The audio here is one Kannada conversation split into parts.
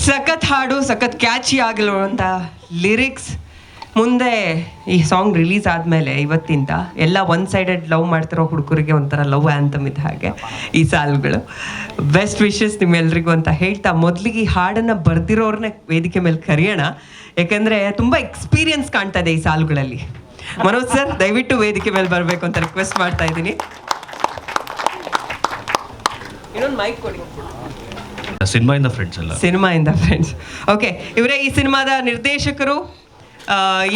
ಸಖತ್ ಹಾಡು, ಸಖತ್ ಕ್ಯಾಚಿ ಆಗಿರುವಂಥ ಲಿರಿಕ್ಸ್. ಮುಂದೆ ಈ ಸಾಂಗ್ ರಿಲೀಸ್ ಆದಮೇಲೆ ಇವತ್ತಿಂದ ಎಲ್ಲ ಒನ್ ಸೈಡೆಡ್ ಲವ್ ಮಾಡ್ತಿರೋ ಹುಡುಗರಿಗೆ ಒಂಥರ ಲವ್ ಆ್ಯಂಥಮ್ ಇದ್ದ ಹಾಗೆ ಈ ಸಾಲುಗಳು. ಬೆಸ್ಟ್ ವಿಶಸ್ ನಿಮ್ಮೆಲ್ರಿಗೂ ಅಂತ ಹೇಳ್ತಾ, ಮೊದಲಿಗೆ ಈ ಹಾಡನ್ನು ಬರ್ದಿರೋರನ್ನ ವೇದಿಕೆ ಮೇಲೆ ಕರೆಯೋಣ. ಯಾಕೆಂದರೆ ತುಂಬ ಎಕ್ಸ್ಪೀರಿಯನ್ಸ್ ಕಾಣ್ತಾ ಇದೆ ಈ ಸಾಲುಗಳಲ್ಲಿ. ಮನೋಜ್ ಸರ್, ದಯವಿಟ್ಟು ವೇದಿಕೆ ಮೇಲೆ ಬರಬೇಕು ಅಂತ ರಿಕ್ವೆಸ್ಟ್ ಮಾಡ್ತಾ ಇದ್ದೀನಿ. ಇನ್ನೊಂದು ಮೈಕ್ ಕೊಡಿ. ಸಿನಿಮಾಯಿಂದ ಫ್ರೆಂಡ್ಸ್ ಅಲ್ಲ, ಸಿನಿಮಾಯಿಂದ ಫ್ರೆಂಡ್ಸ್. ಓಕೆ, ಇವರೇ ಈ ಸಿನಿಮಾದ ನಿರ್ದೇಶಕರು,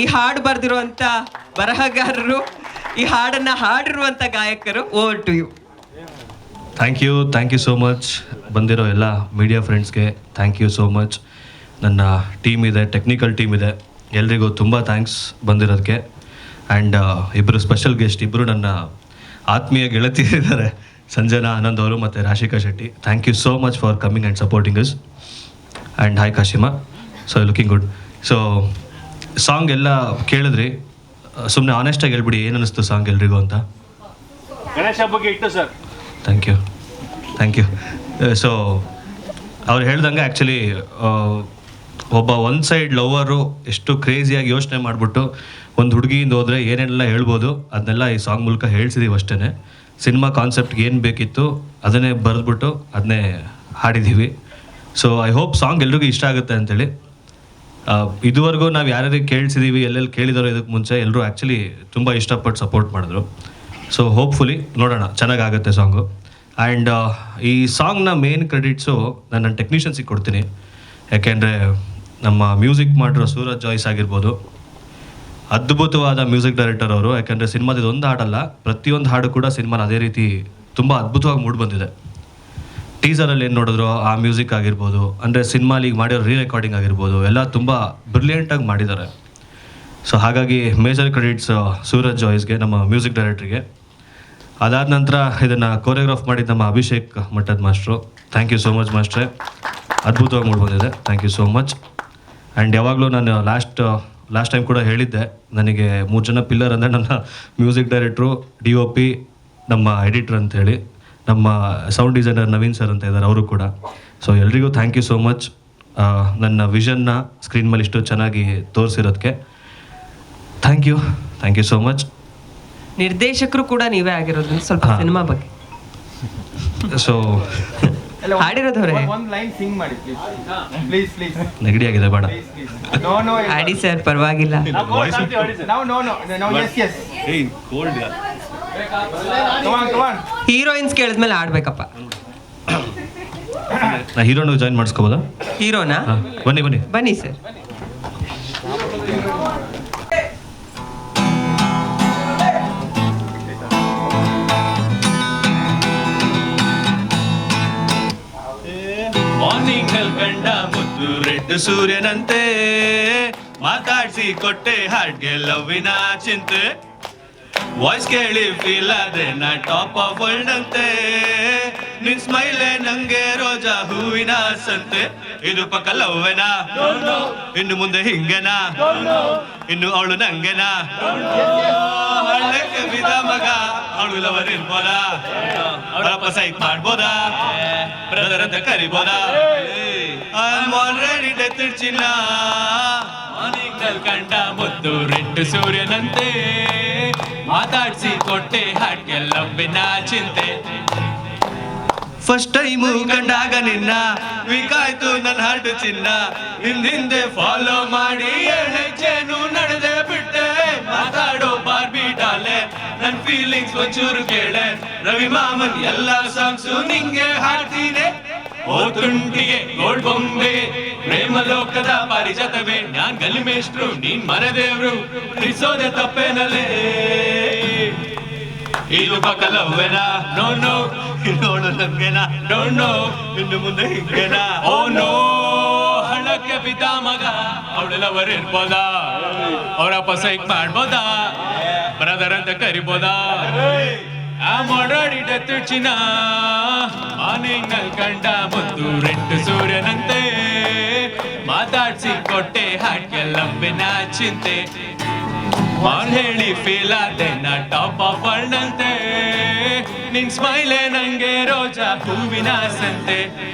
ಈ ಹಾಡು ಬರೆದಿರುವಂಥ ಬರಹಗಾರರು, ಈ ಹಾಡನ್ನು ಹಾಡಿರುವಂಥ ಗಾಯಕರು. Over to you. Thank you so much. ಬಂದಿರೋ ಎಲ್ಲ ಮೀಡಿಯಾ ಫ್ರೆಂಡ್ಸ್ಗೆ ಥ್ಯಾಂಕ್ ಯು ಸೋ ಮಚ್. ನನ್ನ ಟೀಮ್ ಇದೆ, ಟೆಕ್ನಿಕಲ್ ಟೀಮ್ ಇದೆ, ಎಲ್ರಿಗೂ ತುಂಬ ಥ್ಯಾಂಕ್ಸ್ ಬಂದಿರೋದಕ್ಕೆ. ಆ್ಯಂಡ್ ಇಬ್ಬರು ಸ್ಪೆಷಲ್ ಗೆಸ್ಟ್, ಇಬ್ಬರು ನನ್ನ ಆತ್ಮೀಯ ಗೆಳತಿಯರಿದ್ದಾರೆ, ಸಂಜನಾ ಆನಂದ್ ಅವರು ಮತ್ತು Rashika Shetty. Thank you so much for coming and supporting us. And hi Kashima, so looking good. So song ಎಲ್ಲ ಕೇಳಿದ್ರಿ, ಸುಮ್ಮನೆ ಆನೆಸ್ಟಾಗಿ ಹೇಳ್ಬಿಡಿ ಏನು ಅನ್ನಿಸ್ತು ಸಾಂಗ್ ಎಲ್ರಿಗೂ ಅಂತ. ಗಣೇಶ ಹಬ್ಬಕ್ಕೆ ಇಟ್ಟು ಸರ್. Thank you. ಸೊ ಅವ್ರು ಹೇಳ್ದಂಗೆ ಆ್ಯಕ್ಚುಲಿ ಒಬ್ಬ ಒನ್ ಸೈಡ್ ಲವ್ವರು ಎಷ್ಟು ಕ್ರೇಜಿಯಾಗಿ ಯೋಚನೆ ಮಾಡಿಬಿಟ್ಟು ಒಂದು ಹುಡುಗಿಯಿಂದ ಹೋದರೆ ಏನೆಲ್ಲ ಹೇಳ್ಬೋದು ಅದನ್ನೆಲ್ಲ ಈ ಸಾಂಗ್ ಮೂಲಕ ಹೇಳ್ಸಿದ್ದೀವಿ ಅಷ್ಟೇ. ಸಿನಿಮಾ ಕಾನ್ಸೆಪ್ಟ್ಗೆ ಏನು ಬೇಕಿತ್ತು ಅದನ್ನೇ ಬರೆದ್ಬಿಟ್ಟು ಅದನ್ನೇ ಹಾಡಿದ್ದೀವಿ. ಸೊ ಐ ಹೋಪ್ ಸಾಂಗ್ ಎಲ್ರಿಗೂ ಇಷ್ಟ ಆಗುತ್ತೆ ಅಂತೇಳಿ. ಇದುವರೆಗೂ ನಾವು ಯಾರ್ಯಾರಿಗೆ ಕೇಳಿಸಿದ್ದೀವಿ, ಎಲ್ಲೆಲ್ಲಿ ಕೇಳಿದಾರೋ ಇದಕ್ಕೆ ಮುಂಚೆ ಎಲ್ಲರೂ ಆ್ಯಕ್ಚುಲಿ ತುಂಬ ಇಷ್ಟಪಟ್ಟು ಸಪೋರ್ಟ್ ಮಾಡಿದ್ರು. ಸೊ ಹೋಪ್ಫುಲಿ ನೋಡೋಣ, ಚೆನ್ನಾಗಾಗುತ್ತೆ ಸಾಂಗು. ಆ್ಯಂಡ್ ಈ ಸಾಂಗ್ನ ಮೇನ್ ಕ್ರೆಡಿಟ್ಸು ನಾನು ನನ್ನ ಟೆಕ್ನಿಷಿಯನ್ಸಿಗೆ ಕೊಡ್ತೀನಿ. ಯಾಕೆಂದರೆ ನಮ್ಮ ಮ್ಯೂಸಿಕ್ ಮಾಡಿರೋ ಸೂರಜ್ ಜಾಯ್ಸ್ ಆಗಿರ್ಬೋದು, ಅದ್ಭುತವಾದ ಮ್ಯೂಸಿಕ್ ಡೈರೆಕ್ಟರ್ ಅವರು. ಯಾಕೆಂದರೆ ಸಿನಿಮಾದ ಇದೊಂದು ಹಾಡಲ್ಲ, ಪ್ರತಿಯೊಂದು ಹಾಡು ಕೂಡ ಸಿನಿಮಾನ ಅದೇ ರೀತಿ ತುಂಬ ಅದ್ಭುತವಾಗಿ ಮೂಡಿ ಬಂದಿದೆ. ಟೀಸರಲ್ಲಿ ಏನು ನೋಡಿದ್ರು ಆ ಮ್ಯೂಸಿಕ್ ಆಗಿರ್ಬೋದು, ಅಂದರೆ ಸಿನಿಮಾಲಿಗೆ ಮಾಡಿರೋ ರೀ ರೆಕಾರ್ಡಿಂಗ್ ಆಗಿರ್ಬೋದು, ಎಲ್ಲ ತುಂಬ ಬ್ರಿಲಿಯಂಟಾಗಿ ಮಾಡಿದ್ದಾರೆ. ಸೊ ಹಾಗಾಗಿ ಮೇಜರ್ ಕ್ರೆಡಿಟ್ಸ್ ಸೂರಜ್ ಜಾಯ್ಸ್ಗೆ, ನಮ್ಮ ಮ್ಯೂಸಿಕ್ ಡೈರೆಕ್ಟ್ರಿಗೆ. ಅದಾದ ನಂತರ ಇದನ್ನು ಕೋರಿಯೋಗ್ರಾಫ್ ಮಾಡಿದ ನಮ್ಮ ಅಭಿಷೇಕ್ ಮಠದ master. Thank you so much ಮಾಸ್ಟ್ರೆ, ಅದ್ಭುತವಾಗಿ ಮೂಡಿ ಬಂದಿದೆ. Thank you so much. And ಯಾವಾಗಲೂ ನಾನು ಲಾಸ್ಟ್ ಟೈಮ್ ಕೂಡ ಹೇಳಿದ್ದೆ, ನನಗೆ 3 ಜನ ಪಿಲ್ಲರ್ ಅಂದರೆ ನನ್ನ ಮ್ಯೂಸಿಕ್ ಡೈರೆಕ್ಟ್ರು, DOP, ನಮ್ಮ ಎಡಿಟರ್ ಅಂತೇಳಿ, ನಮ್ಮ ಸೌಂಡ್ ಡಿಸೈನರ್ ನವೀನ್ ಸರ್ ಅಂತ ಇದ್ದಾರೆ, ಅವರು ಕೂಡ. ಸೊ ಎಲ್ರಿಗೂ ಥ್ಯಾಂಕ್ ಯು ಸೋ ಮಚ್ ನನ್ನ ವಿಷನ್ನ ಸ್ಕ್ರೀನ್ ಮೇಲೆ ಇಷ್ಟು ಚೆನ್ನಾಗಿ ತೋರಿಸಿರೋದಕ್ಕೆ. Thank you so much. ನಿರ್ದೇಶಕರು ಕೂಡ ನೀವೇ ಆಗಿರೋದು. ಸ್ವಲ್ಪ ಸಿನಿಮಾ ಬಗ್ಗೆ ಸೊ ಹಾಡಿರೋದವ್ರೆ. ಒಂದು ಲೈನ್ ಸಿಂಗ್ ಮಾಡಿ ಪ್ಲೀಸ್. ನೆಗಡಿ ಆಗಿದೆ, ಬೇಡ. ನೋ ಹಾಡಿ ಸರ್, ಪರವಾಗಿಲ್ಲ. Yes come on. ಹೀರೋಯಿನ್ಸ್ ಕೇಳಿದ್ಮೇಲೆ ಆಡ್ಬೇಕಪ್ಪ. ನಾ ಹೀರೋನು ಜಾಯಿನ್ ಮಾಡಿಸ್ಕೋಬೋದಾ? ಹೀರೋನಾ? ಬನ್ನಿ ಸರ್. ಮಾರ್ನಿಂಗ್ ಕಂಡ ಮುದ್ದು ರೆಡ್ ಸೂರ್ಯನಂತೆ, ಮಾತಾಡ್ಸಿ ಕೊಟ್ಟೆ ಹಾಡ್ಗೆ ಲವ್ವಿನ ಚಿಂತೆ, ವಾಯ್ಸ್ ಕೇಳಿ ಫೀಲ್ ಆದ್ರೆ ನಾ ಟಾಪ್ ಆಫ್ ವರ್ಲ್ಡ್ ಅಂತೆ, ನಿನ್ ಸ್ಮೈಲೇ ನಂಗೆ ರೋಜಾ ಹೂವಿನ ಸಂತೆ. ಇದು ಪಕ್ಕ ಲವ್ವೆನಾ, ಇನ್ನು ಮುಂದೆ ಹಿಂಗೆನಾ, ಇನ್ನು ಅವಳು ನಂಗೆನಾ, ಹಳ್ಳಕ್ಕೆ ಬಿದ ಮಗ ಅವಳು ಲವರ್ ಇರ್ಬೋದಾ, ಅವರಪ್ಪ ಸೈಕ್ ಮಾಡ್ಬೋದಾ, ಬ್ರದರ್ ಅಂತ ಕರಿಬೋದಾ, ಆಲ್ರೆಡಿ ಡೆತ್ ಚಿನ್ನ. ಮಾರ್ನಿಂಗ್ ಕಂಡ ಮುದ್ದು ರೆಡ್ ಸೂರ್ಯನಂತೆ, ಮಾತಾಡ್ಸಿ ಕೊಟ್ಟೆ ಹಾಡ್ಗೆ ಲವ್ವಿನ ಚಿಂತೆ. ಫಸ್ಟ್ ಟೈಮು ಕಂಡಾಗ ನಿನ್ನ ವೀಕಾಯ್ತು ನನ್ನ ಹಾಡು ಚಿನ್ನ, ಹಿಂದೆ ಫಾಲೋ ಮಾಡಿ ಹೆಜ್ಜೆನು ನಡೆದೆ ಬಿಟ್ಟೆ, ಮಾತಾಡೋ ಬಾರ್ಬಿ ಡಾಲೆ ನನ್ ಫೀಲಿಂಗ್ಸ್ ಒಂಚೂರು ಕೇಳೆ, ರವಿ ಮಾಮನ್ ಎಲ್ಲ ಸಾಂಗ್ಸು ನಿಂಗೆ ಹಾಡ್ತೀನಿ. ಓ ತುಂಟಿಗೆ ಗೋಲ್ಡ್ ಬೊಂಬೆ ಪ್ರೇಮ ಲೋಕದ ಪಾರಿಜಾತವೇ, ನಾನ್ ಗಲ್ಲಿ ಮೇಷ್ಟ್ರು ನೀನ್ ಮರದೇವ್ರು, ಪ್ರೀಸೋದೆ ತಪ್ಪೇನಲ್ಲೇ, ಇದು ಪಕ್ಕ ಲವ್ವೆನಾ, ನೋ ನೋಡು ನಮ್ಗೆನಾ, ನೋ ಇನ್ನು ಮುಂದೆ ಹಿಂಗೆನಾ, ಓ ನೋ ಹಳ್ಳಕ್ಕೆ ಬಿದ್ದ ಮಗ ಅವಳೆಲ್ಲ ಲವರ್ ಇರ್ಬೋದಾ, ಅವರಪ್ಪ ಸೈಕ್ ಮಾಡ್ಬೋದಾ, ಬ್ರದರ್ ಅಂತ ಕರಿಬೋದಾ, ಆ ಮಾಡಾಡಿ ಡೆತ್ ಚಿನ್ನ. ಮಾರ್ನಿಂಗ್ ಕಂಡ ಮುದ್ದು ರೆಡ್ ಸೂರ್ಯನಂತೆ, ಮಾತಾಡ್ಸಿ ಕೊಟ್ಟೆ ಹಾಡ್ಗೆ ಲಂಬಿನ ಚಿಂತೆ, ಮಾನ್ ಹೇಳಿ ಫೀಲ್ ಆದೆ ನಾ ಟಾಪ್ ಆಫ್ ವರ್ಲ್ಡ್ ಅಂತೆ, ನಿನ್ ಸ್ಮೈಲೇ ನಂಗೆ ರೋಜಾ ಹೂವಿನ ಸಂತೆ,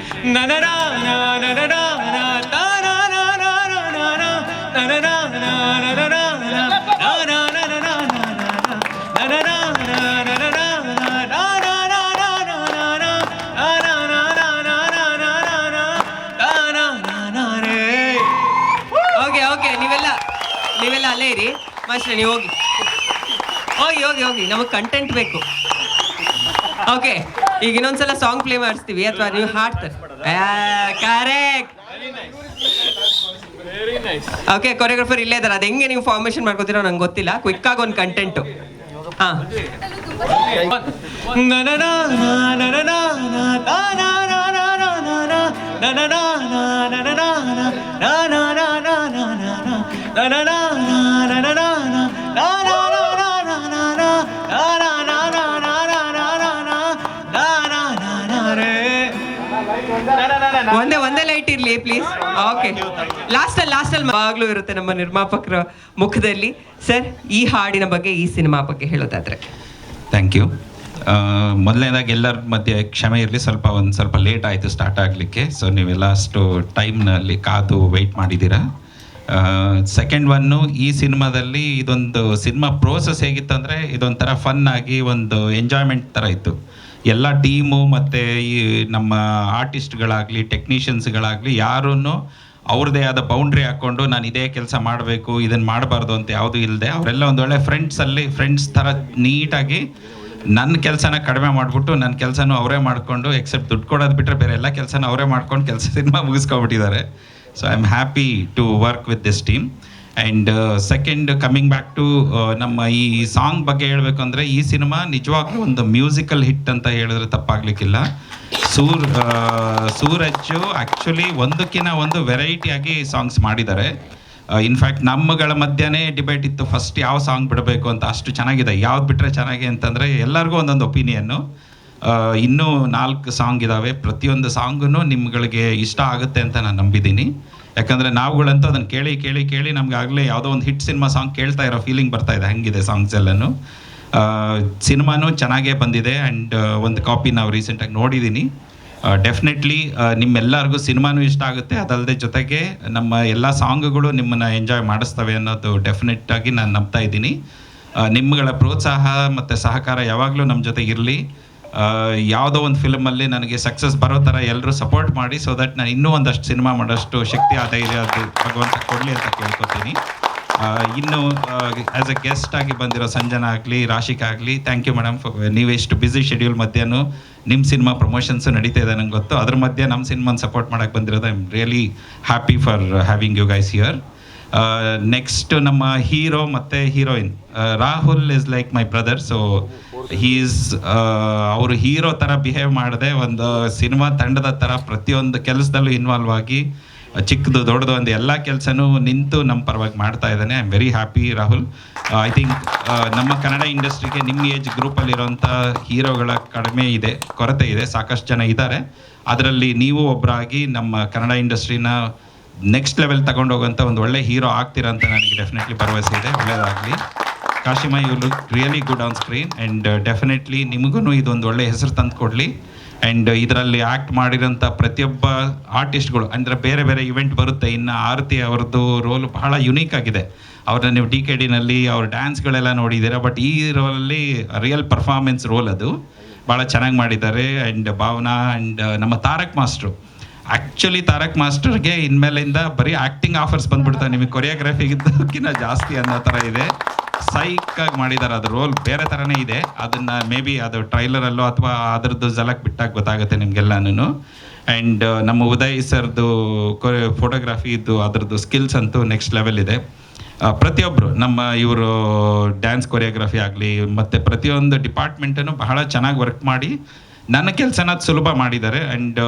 ನನನ ಓಕೆ ಓಕೆ ನೀವೆಲ್ಲ ಅಲ್ಲೇ ಇರಿ. ಮಾಸ್ಟ್ರೆ ನೀವು ಹೋಗಿ ಹೋಗಿ ಹೋಗಿ ಹೋಗಿ, ನಮಗೆ ಕಂಟೆಂಟ್ ಬೇಕು. ಓಕೆ, ಈಗ ಇನ್ನೊಂದ್ಸಲ ಸಾಂಗ್ ಪ್ಲೇ ಮಾಡಿಸ್ತೀವಿ ಅಥವಾ ನೀವು ಹಾಡ್ತಾರೆ. ಕರೆಕ್ಟ್. ಓಕೆ, ಕೊರಿಯೋಗ್ರಾಫರ್ ಇಲ್ಲೇ ಇದ್ದಾರೆ. ಅದು ಹೆಂಗೆ ನೀವು ಫಾರ್ಮೇಶನ್ ಮಾಡ್ಕೋತೀರೋ ನಂಗೆ ಗೊತ್ತಿಲ್ಲ. ಕ್ವಿಕ್ ಆಗಿ ಒಂದು ಕಂಟೆಂಟು. ಹಾಂ, ಒಂದೇ ಲೈಟ್ ಇರ್ಲಿ ಪ್ಲೀಸ್. ಓಕೆ, ಲಾಸ್ಟಲ್ಲಿ ಯಾವಾಗಲೂ ಇರುತ್ತೆ ನಮ್ಮ ನಿರ್ಮಾಪಕರ ಮುಖದಲ್ಲಿ. ಸರ್, ಈ ಹಾಡಿನ ಬಗ್ಗೆ, ಈ ಸಿನಿಮಾ ಬಗ್ಗೆ ಹೇಳೋದಾದ್ರೆ. Thank you. ಮೊದಲನೇದಾಗಿ ಎಲ್ಲರ ಮಧ್ಯೆ ಕ್ಷಮೆ ಇರಲಿ, ಒಂದು ಸ್ವಲ್ಪ ಲೇಟ್ ಆಯಿತು ಸ್ಟಾರ್ಟ್ ಆಗಲಿಕ್ಕೆ. ಸೊ ನೀವೆಲ್ಲ ಅಷ್ಟು ಟೈಮ್ನಲ್ಲಿ ಕಾದು ವೆಯ್ಟ್ ಮಾಡಿದ್ದೀರಾ. ಸೆಕೆಂಡ್ ಒನ್ನು, ಈ ಸಿನಿಮಾದಲ್ಲಿ ಇದೊಂದು ಸಿನಿಮಾ ಪ್ರೋಸೆಸ್ ಹೇಗಿತ್ತು ಅಂದರೆ, ಇದೊಂಥರ ಫನ್ ಆಗಿ ಒಂದು ಎಂಜಾಯ್ಮೆಂಟ್ ಥರ ಇತ್ತು. ಎಲ್ಲ ಟೀಮು ಮತ್ತು ಈ ನಮ್ಮ ಆರ್ಟಿಸ್ಟ್ಗಳಾಗಲಿ ಟೆಕ್ನಿಷಿಯನ್ಸ್ಗಳಾಗಲಿ ಯಾರೂ ಅವ್ರದ್ದೇ ಆದ ಬೌಂಡ್ರಿ ಹಾಕ್ಕೊಂಡು ನಾನು ಇದೇ ಕೆಲಸ ಮಾಡಬೇಕು, ಇದನ್ನು ಮಾಡಬಾರ್ದು ಅಂತ ಯಾವುದೂ ಇಲ್ಲದೆ ಅವರೆಲ್ಲ ಒಂದೊಳ್ಳೆ ಫ್ರೆಂಡ್ಸ್ ಥರ ನೀಟಾಗಿ ನನ್ನ ಕೆಲಸನ ಕಡಿಮೆ ಮಾಡಿಬಿಟ್ಟು ನನ್ನ ಕೆಲಸನೂ ಅವರೇ ಮಾಡಿಕೊಂಡು, ಎಕ್ಸೆಪ್ಟ್ ದುಡ್ಡು ಕೊಡೋದು ಬಿಟ್ಟರೆ ಬೇರೆ ಎಲ್ಲ ಕೆಲಸನ ಅವರೇ ಮಾಡ್ಕೊಂಡು ಸಿನಿಮಾ ಮುಗಿಸ್ಕೊಬಿಟ್ಟಿದ್ದಾರೆ. So I am happy to work with this team. And second, coming back to ನಮ್ಮ ಈ ಸಾಂಗ್ ಬಗ್ಗೆ ಹೇಳಬೇಕು ಅಂದರೆ, ಈ ಸಿನಿಮಾ ನಿಜವಾಗ್ಲೂ ಒಂದು ಮ್ಯೂಸಿಕಲ್ ಹಿಟ್ ಅಂತ ಹೇಳಿದ್ರೆ ತಪ್ಪಾಗಲಿಕ್ಕಿಲ್ಲ. ಸೂರಜ್ಜು ಆ್ಯಕ್ಚುಲಿ ಒಂದಕ್ಕಿಂತ ಒಂದು ವೆರೈಟಿಯಾಗಿ ಸಾಂಗ್ಸ್ ಮಾಡಿದ್ದಾರೆ. ಇನ್ಫ್ಯಾಕ್ಟ್ ನಮ್ಮಗಳ ಮಧ್ಯನೇ ಡಿಬೇಟ್ ಇತ್ತು ಫಸ್ಟ್ ಯಾವ ಸಾಂಗ್ ಬಿಡಬೇಕು ಅಂತ. ಅಷ್ಟು ಚೆನ್ನಾಗಿದೆ. ಯಾವ್ದು ಬಿಟ್ಟರೆ ಚೆನ್ನಾಗಿ ಅಂತಂದರೆ ಎಲ್ಲರಿಗೂ ಒಂದೊಂದು ಒಪಿನಿಯನ್ನು. ಇನ್ನೂ 4 ಸಾಂಗ್ ಇದ್ದಾವೆ. ಪ್ರತಿಯೊಂದು ಸಾಂಗೂ ನಿಮ್ಗಳಿಗೆ ಇಷ್ಟ ಆಗುತ್ತೆ ಅಂತ ನಾನು ನಂಬಿದ್ದೀನಿ. ಯಾಕಂದರೆ ನಾವುಗಳಂತೂ ಅದನ್ನು ಕೇಳಿ ನಮ್ಗೆ ಆಗಲೇ ಯಾವುದೋ ಒಂದು ಹಿಟ್ ಸಿನಿಮಾ ಸಾಂಗ್ ಕೇಳ್ತಾ ಇರೋ ಫೀಲಿಂಗ್ ಬರ್ತಾ ಇದೆ. ಹಂಗಿದೆ ಸಾಂಗ್ಸ್ ಎಲ್ಲನೂ. ಸಿನಿಮಾನೂ ಚೆನ್ನಾಗೇ ಬಂದಿದೆ. ಆ್ಯಂಡ್ ಒಂದು ಕಾಪಿ ನಾವು ರೀಸೆಂಟಾಗಿ ನೋಡಿದ್ದೀನಿ. ಡೆಫಿನೆಟ್ಲಿ ನಿಮ್ಮೆಲ್ಲರಿಗೂ ಸಿನಿಮಾನೂ ಇಷ್ಟ ಆಗುತ್ತೆ. ಅದಲ್ಲದೆ ಜೊತೆಗೆ ನಮ್ಮ ಎಲ್ಲ ಸಾಂಗ್ಗಳು ನಿಮ್ಮನ್ನು ಎಂಜಾಯ್ ಮಾಡಿಸ್ತವೆ ಅನ್ನೋದು ಡೆಫಿನೆಟ್ಟಾಗಿ ನಾನು ನಂಬ್ತಾ ಇದ್ದೀನಿ. ನಿಮ್ಮಗಳ ಪ್ರೋತ್ಸಾಹ ಮತ್ತು ಸಹಕಾರ ಯಾವಾಗಲೂ ನಮ್ಮ ಜೊತೆ ಇರಲಿ. ಯಾವುದೋ ಒಂದು ಫಿಲ್ಮಲ್ಲಿ ನನಗೆ ಸಕ್ಸಸ್ ಬರೋ ಥರ ಎಲ್ಲರೂ ಸಪೋರ್ಟ್ ಮಾಡಿ, ಸೊ ದಟ್ ನಾನು ಇನ್ನೂ ಒಂದಷ್ಟು ಸಿನಿಮಾ ಮಾಡೋಷ್ಟು ಶಕ್ತಿ ಧೈರ್ಯ ಅದು ಭಗವಂತ ಕೊಡಲಿ ಅಂತ ಕೇಳ್ಕೊತೀನಿ. ಇನ್ನು ಆ್ಯಸ್ ಎ ಗೆಸ್ಟ್ ಆಗಿ ಬಂದಿರೋ ಸಂಜನಾ ಆಗಲಿ, ರಾಶಿಕಾ ಆಗಲಿ, ಥ್ಯಾಂಕ್ ಯು ಮೇಡಮ್. ನೀವು ಎಷ್ಟು ಬ್ಯುಸಿ ಶೆಡ್ಯೂಲ್ ಮಧ್ಯನೂ ನಿಮ್ಮ ಸಿನಿಮಾ ಪ್ರಮೋಷನ್ಸು ನಡೀತಾ ಇದೆ ನಂಗೆ ಗೊತ್ತು. ಅದ್ರ ಮಧ್ಯೆ ನಮ್ಮ ಸಿನಿಮಾನ ಸಪೋರ್ಟ್ ಮಾಡೋಕ್ಕೆ ಬಂದಿರೋದು. I am really happy for having you guys here. Next ನಮ್ಮ ಹೀರೋ ಮತ್ತು heroine Rahul is like my brother. So ಅವರು ಹೀರೋ ಥರ ಬಿಹೇವ್ ಮಾಡದೆ ಒಂದು ಸಿನಿಮಾ ತಂಡದ ಥರ ಪ್ರತಿಯೊಂದು ಕೆಲಸದಲ್ಲೂ ಇನ್ವಾಲ್ವ್ ಆಗಿ ಚಿಕ್ಕದು ದೊಡ್ಡದು ಒಂದು ಎಲ್ಲ ಕೆಲಸನೂ ನಿಂತು ನಮ್ಮ ಪರವಾಗಿ ಮಾಡ್ತಾ ಇದ್ದಾನೆ. I am very happy Rahul. I think ನಮ್ಮ ಕನ್ನಡ ಇಂಡಸ್ಟ್ರಿಗೆ ನಿಮ್ಮ ಏಜ್ ಗ್ರೂಪಲ್ಲಿರೋಂಥ ಹೀರೋಗಳ ಕೊರತೆ ಇದೆ. ಸಾಕಷ್ಟು ಜನ ಇದ್ದಾರೆ. ಅದರಲ್ಲಿ ನೀವು ಒಬ್ಬರಾಗಿ ನಮ್ಮ ಕನ್ನಡ ಇಂಡಸ್ಟ್ರಿನ ನೆಕ್ಸ್ಟ್ ಲೆವೆಲ್ ತಗೊಂಡೋಗೋಂಥ ಒಂದು ಒಳ್ಳೆ ಹೀರೋ ಆಗ್ತೀರಾ ಅಂತ ನನಗೆ ಡೆಫಿನೆಟ್ಲಿ ಭರವಸೆ ಇದೆ. ಒಳ್ಳೆಯದಾಗಲಿ. Kashima, you look really good on screen. And definitely ನಿಮಗೂ ಇದೊಂದು ಒಳ್ಳೆ ಹೆಸರು ತಂದು ಕೊಡಲಿ. ಆ್ಯಂಡ್ ಇದರಲ್ಲಿ ಆ್ಯಕ್ಟ್ ಮಾಡಿರೋಂಥ ಪ್ರತಿಯೊಬ್ಬ ಆರ್ಟಿಸ್ಟ್ಗಳು ಅಂದರೆ ಬೇರೆ ಬೇರೆ ಇವೆಂಟ್ ಬರುತ್ತೆ. ಇನ್ನು ಆರತಿ ಅವ್ರದ್ದು ರೋಲ್ ಬಹಳ ಯುನೀಕ್ ಆಗಿದೆ. ಅವ್ರನ್ನ ನೀವು DKDನಲ್ಲಿ ಅವ್ರ ಡ್ಯಾನ್ಸ್ಗಳೆಲ್ಲ ನೋಡಿದ್ದೀರಾ. ಬಟ್ ಈ ರೋಲಲ್ಲಿ ರಿಯಲ್ ಪರ್ಫಾರ್ಮೆನ್ಸ್ ರೋಲ್ ಅದು ಭಾಳ ಚೆನ್ನಾಗಿ ಮಾಡಿದ್ದಾರೆ. ಆ್ಯಂಡ್ ಭಾವನಾ ಆ್ಯಂಡ್ ನಮ್ಮ ತಾರಕ್ ಮಾಸ್ಟ್ರು, ಆ್ಯಕ್ಚುಲಿ ತಾರಕ್ ಮಾಸ್ಟರ್ಗೆ ಇನ್ಮೇಲಿಂದ ಬರೀ ಆ್ಯಕ್ಟಿಂಗ್ ಆಫರ್ಸ್ ಬಂದ್ಬಿಡ್ತಾರೆ. ನಿಮಗೆ ಕೊರಿಯೋಗ್ರಫಿಗಿದ್ದಕ್ಕಿಂತ ಜಾಸ್ತಿ ಅನ್ನೋ ಥರ ಇದೆ. ಸೈಕಾಗಿ ಮಾಡಿದ್ದಾರೆ. ಅದು ರೋಲ್ ಬೇರೆ ಥರನೇ ಇದೆ. ಅದನ್ನು ಮೇ ಬಿ ಅದು ಟ್ರೈಲರಲ್ಲೋ ಅಥವಾ ಅದರದ್ದು ಝಲಕ್ ಬಿಟ್ಟಾಗ ಗೊತ್ತಾಗುತ್ತೆ ನಿಮಗೆಲ್ಲನೂ. ಆ್ಯಂಡ್ ನಮ್ಮ ಉದಯ್ ಸರ್ದು ಫೋಟೋಗ್ರಫಿದು ಅದರದ್ದು ಸ್ಕಿಲ್ಸ್ ಅಂತೂ ನೆಕ್ಸ್ಟ್ ಲೆವೆಲ್ ಇದೆ. ಪ್ರತಿಯೊಬ್ಬರು ನಮ್ಮ ಇವರು ಡ್ಯಾನ್ಸ್ ಕೊರಿಯೋಗ್ರಫಿ ಆಗಲಿ ಮತ್ತು ಪ್ರತಿಯೊಂದು ಡಿಪಾರ್ಟ್ಮೆಂಟನ್ನು ಬಹಳ ಚೆನ್ನಾಗಿ ವರ್ಕ್ ಮಾಡಿ ನನ್ನ ಕೆಲಸನ ಸುಲಭ ಮಾಡಿದ್ದಾರೆ. ಆ್ಯಂಡ್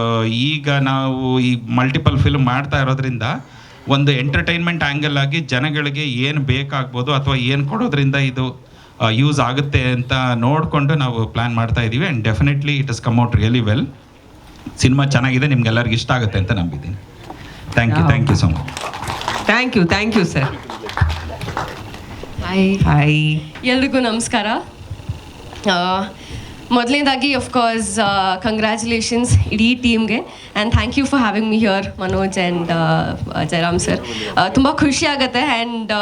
ಈಗ ನಾವು ಈ ಮಲ್ಟಿಪಲ್ ಫಿಲ್ಮ್ ಮಾಡ್ತಾ ಇರೋದ್ರಿಂದ ಒಂದು ಎಂಟರ್ಟೈನ್ಮೆಂಟ್ ಆ್ಯಂಗಲ್ ಆಗಿ ಜನಗಳಿಗೆ ಏನು ಬೇಕಾಗ್ಬೋದು ಅಥವಾ ಏನು ಕೊಡೋದ್ರಿಂದ ಇದು ಯೂಸ್ ಆಗುತ್ತೆ ಅಂತ ನೋಡಿಕೊಂಡು ನಾವು ಪ್ಲ್ಯಾನ್ ಮಾಡ್ತಾ ಇದ್ದೀವಿ. And definitely it is come out really well. Cinema ಚೆನ್ನಾಗಿದೆ, ನಿಮ್ಗೆಲ್ಲರಿಗೂ ಇಷ್ಟ ಆಗುತ್ತೆ ಅಂತ ನಂಬಿದ್ದೀನಿ. Thank you so much. Thank you sir. Hi hi, ಎಲ್ರಿಗೂ ನಮಸ್ಕಾರ. ಮೊದಲನೇದಾಗಿ ಅಫ್ಕೋರ್ಸ್ ಕಂಗ್ರ್ಯಾಚುಲೇಷನ್ಸ್ ಇಡೀ ಟೀಮ್ಗೆ and thank you for having me here Manoj and Jayaram sir. ತುಂಬ ಖುಷಿ ಆಗುತ್ತೆ ಆ್ಯಂಡ್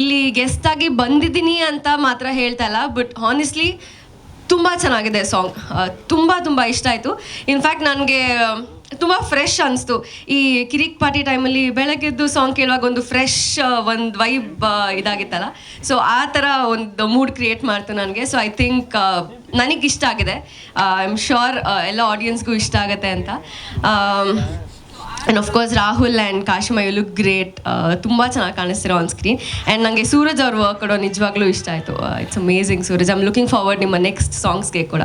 ಇಲ್ಲಿ ಗೆಸ್ಟಾಗಿ ಬಂದಿದ್ದೀನಿ ಅಂತ ಮಾತ್ರ ಹೇಳ್ತಾ ಇಲ್ಲ, ಬಟ್ ಹಾನೆಸ್ಟ್ಲಿ ತುಂಬ ಚೆನ್ನಾಗಿದೆ ಸಾಂಗ್. ತುಂಬ ಇಷ್ಟ ಆಯಿತು. ಇನ್ಫ್ಯಾಕ್ಟ್ ನನಗೆ ತುಂಬ ಫ್ರೆಶ್ ಅನಿಸ್ತು. ಈ ಕಿರಿಕ್ ಪಾರ್ಟಿ ಟೈಮಲ್ಲಿ ಬೆಳಗ್ಗೆದ್ದು ಸಾಂಗ್ ಕೇಳುವಾಗ ಒಂದು ಫ್ರೆಶ್ ಒಂದು ವೈಬ್ ಇದಾಗಿತ್ತಲ್ಲ, ಸೊ ಆ ಥರ ಒಂದು ಮೂಡ್ ಕ್ರಿಯೇಟ್ ಮಾಡ್ತು ನನಗೆ. ಸೊ ಐ ಥಿಂಕ್ ನನಗೆ ಇಷ್ಟ ಆಗಿದೆ. ಐ ಆಮ್ ಶ್ಯೂರ್ ಎಲ್ಲ ಆಡಿಯನ್ಸ್ಗೂ ಇಷ್ಟ ಆಗುತ್ತೆ ಅಂತ. And of course Rahul and Kashima you look great. ತುಂಬ ಚೆನ್ನಾಗಿ ಕಾಣಿಸ್ತಿರೋ ಆನ್ ಸ್ಕ್ರೀನ್. ಆ್ಯಂಡ್ ನನಗೆ ಸೂರಜ್ ಅವ್ರ ವರ್ಕ್ ಕೂಡ ನಿಜವಾಗ್ಲೂ ಇಷ್ಟ ಆಯಿತು. It's amazing Suraj. I am looking forward ನಿಮ್ಮ ನೆಕ್ಸ್ಟ್ ಸಾಂಗ್ಸ್ಗೆ ಕೂಡ.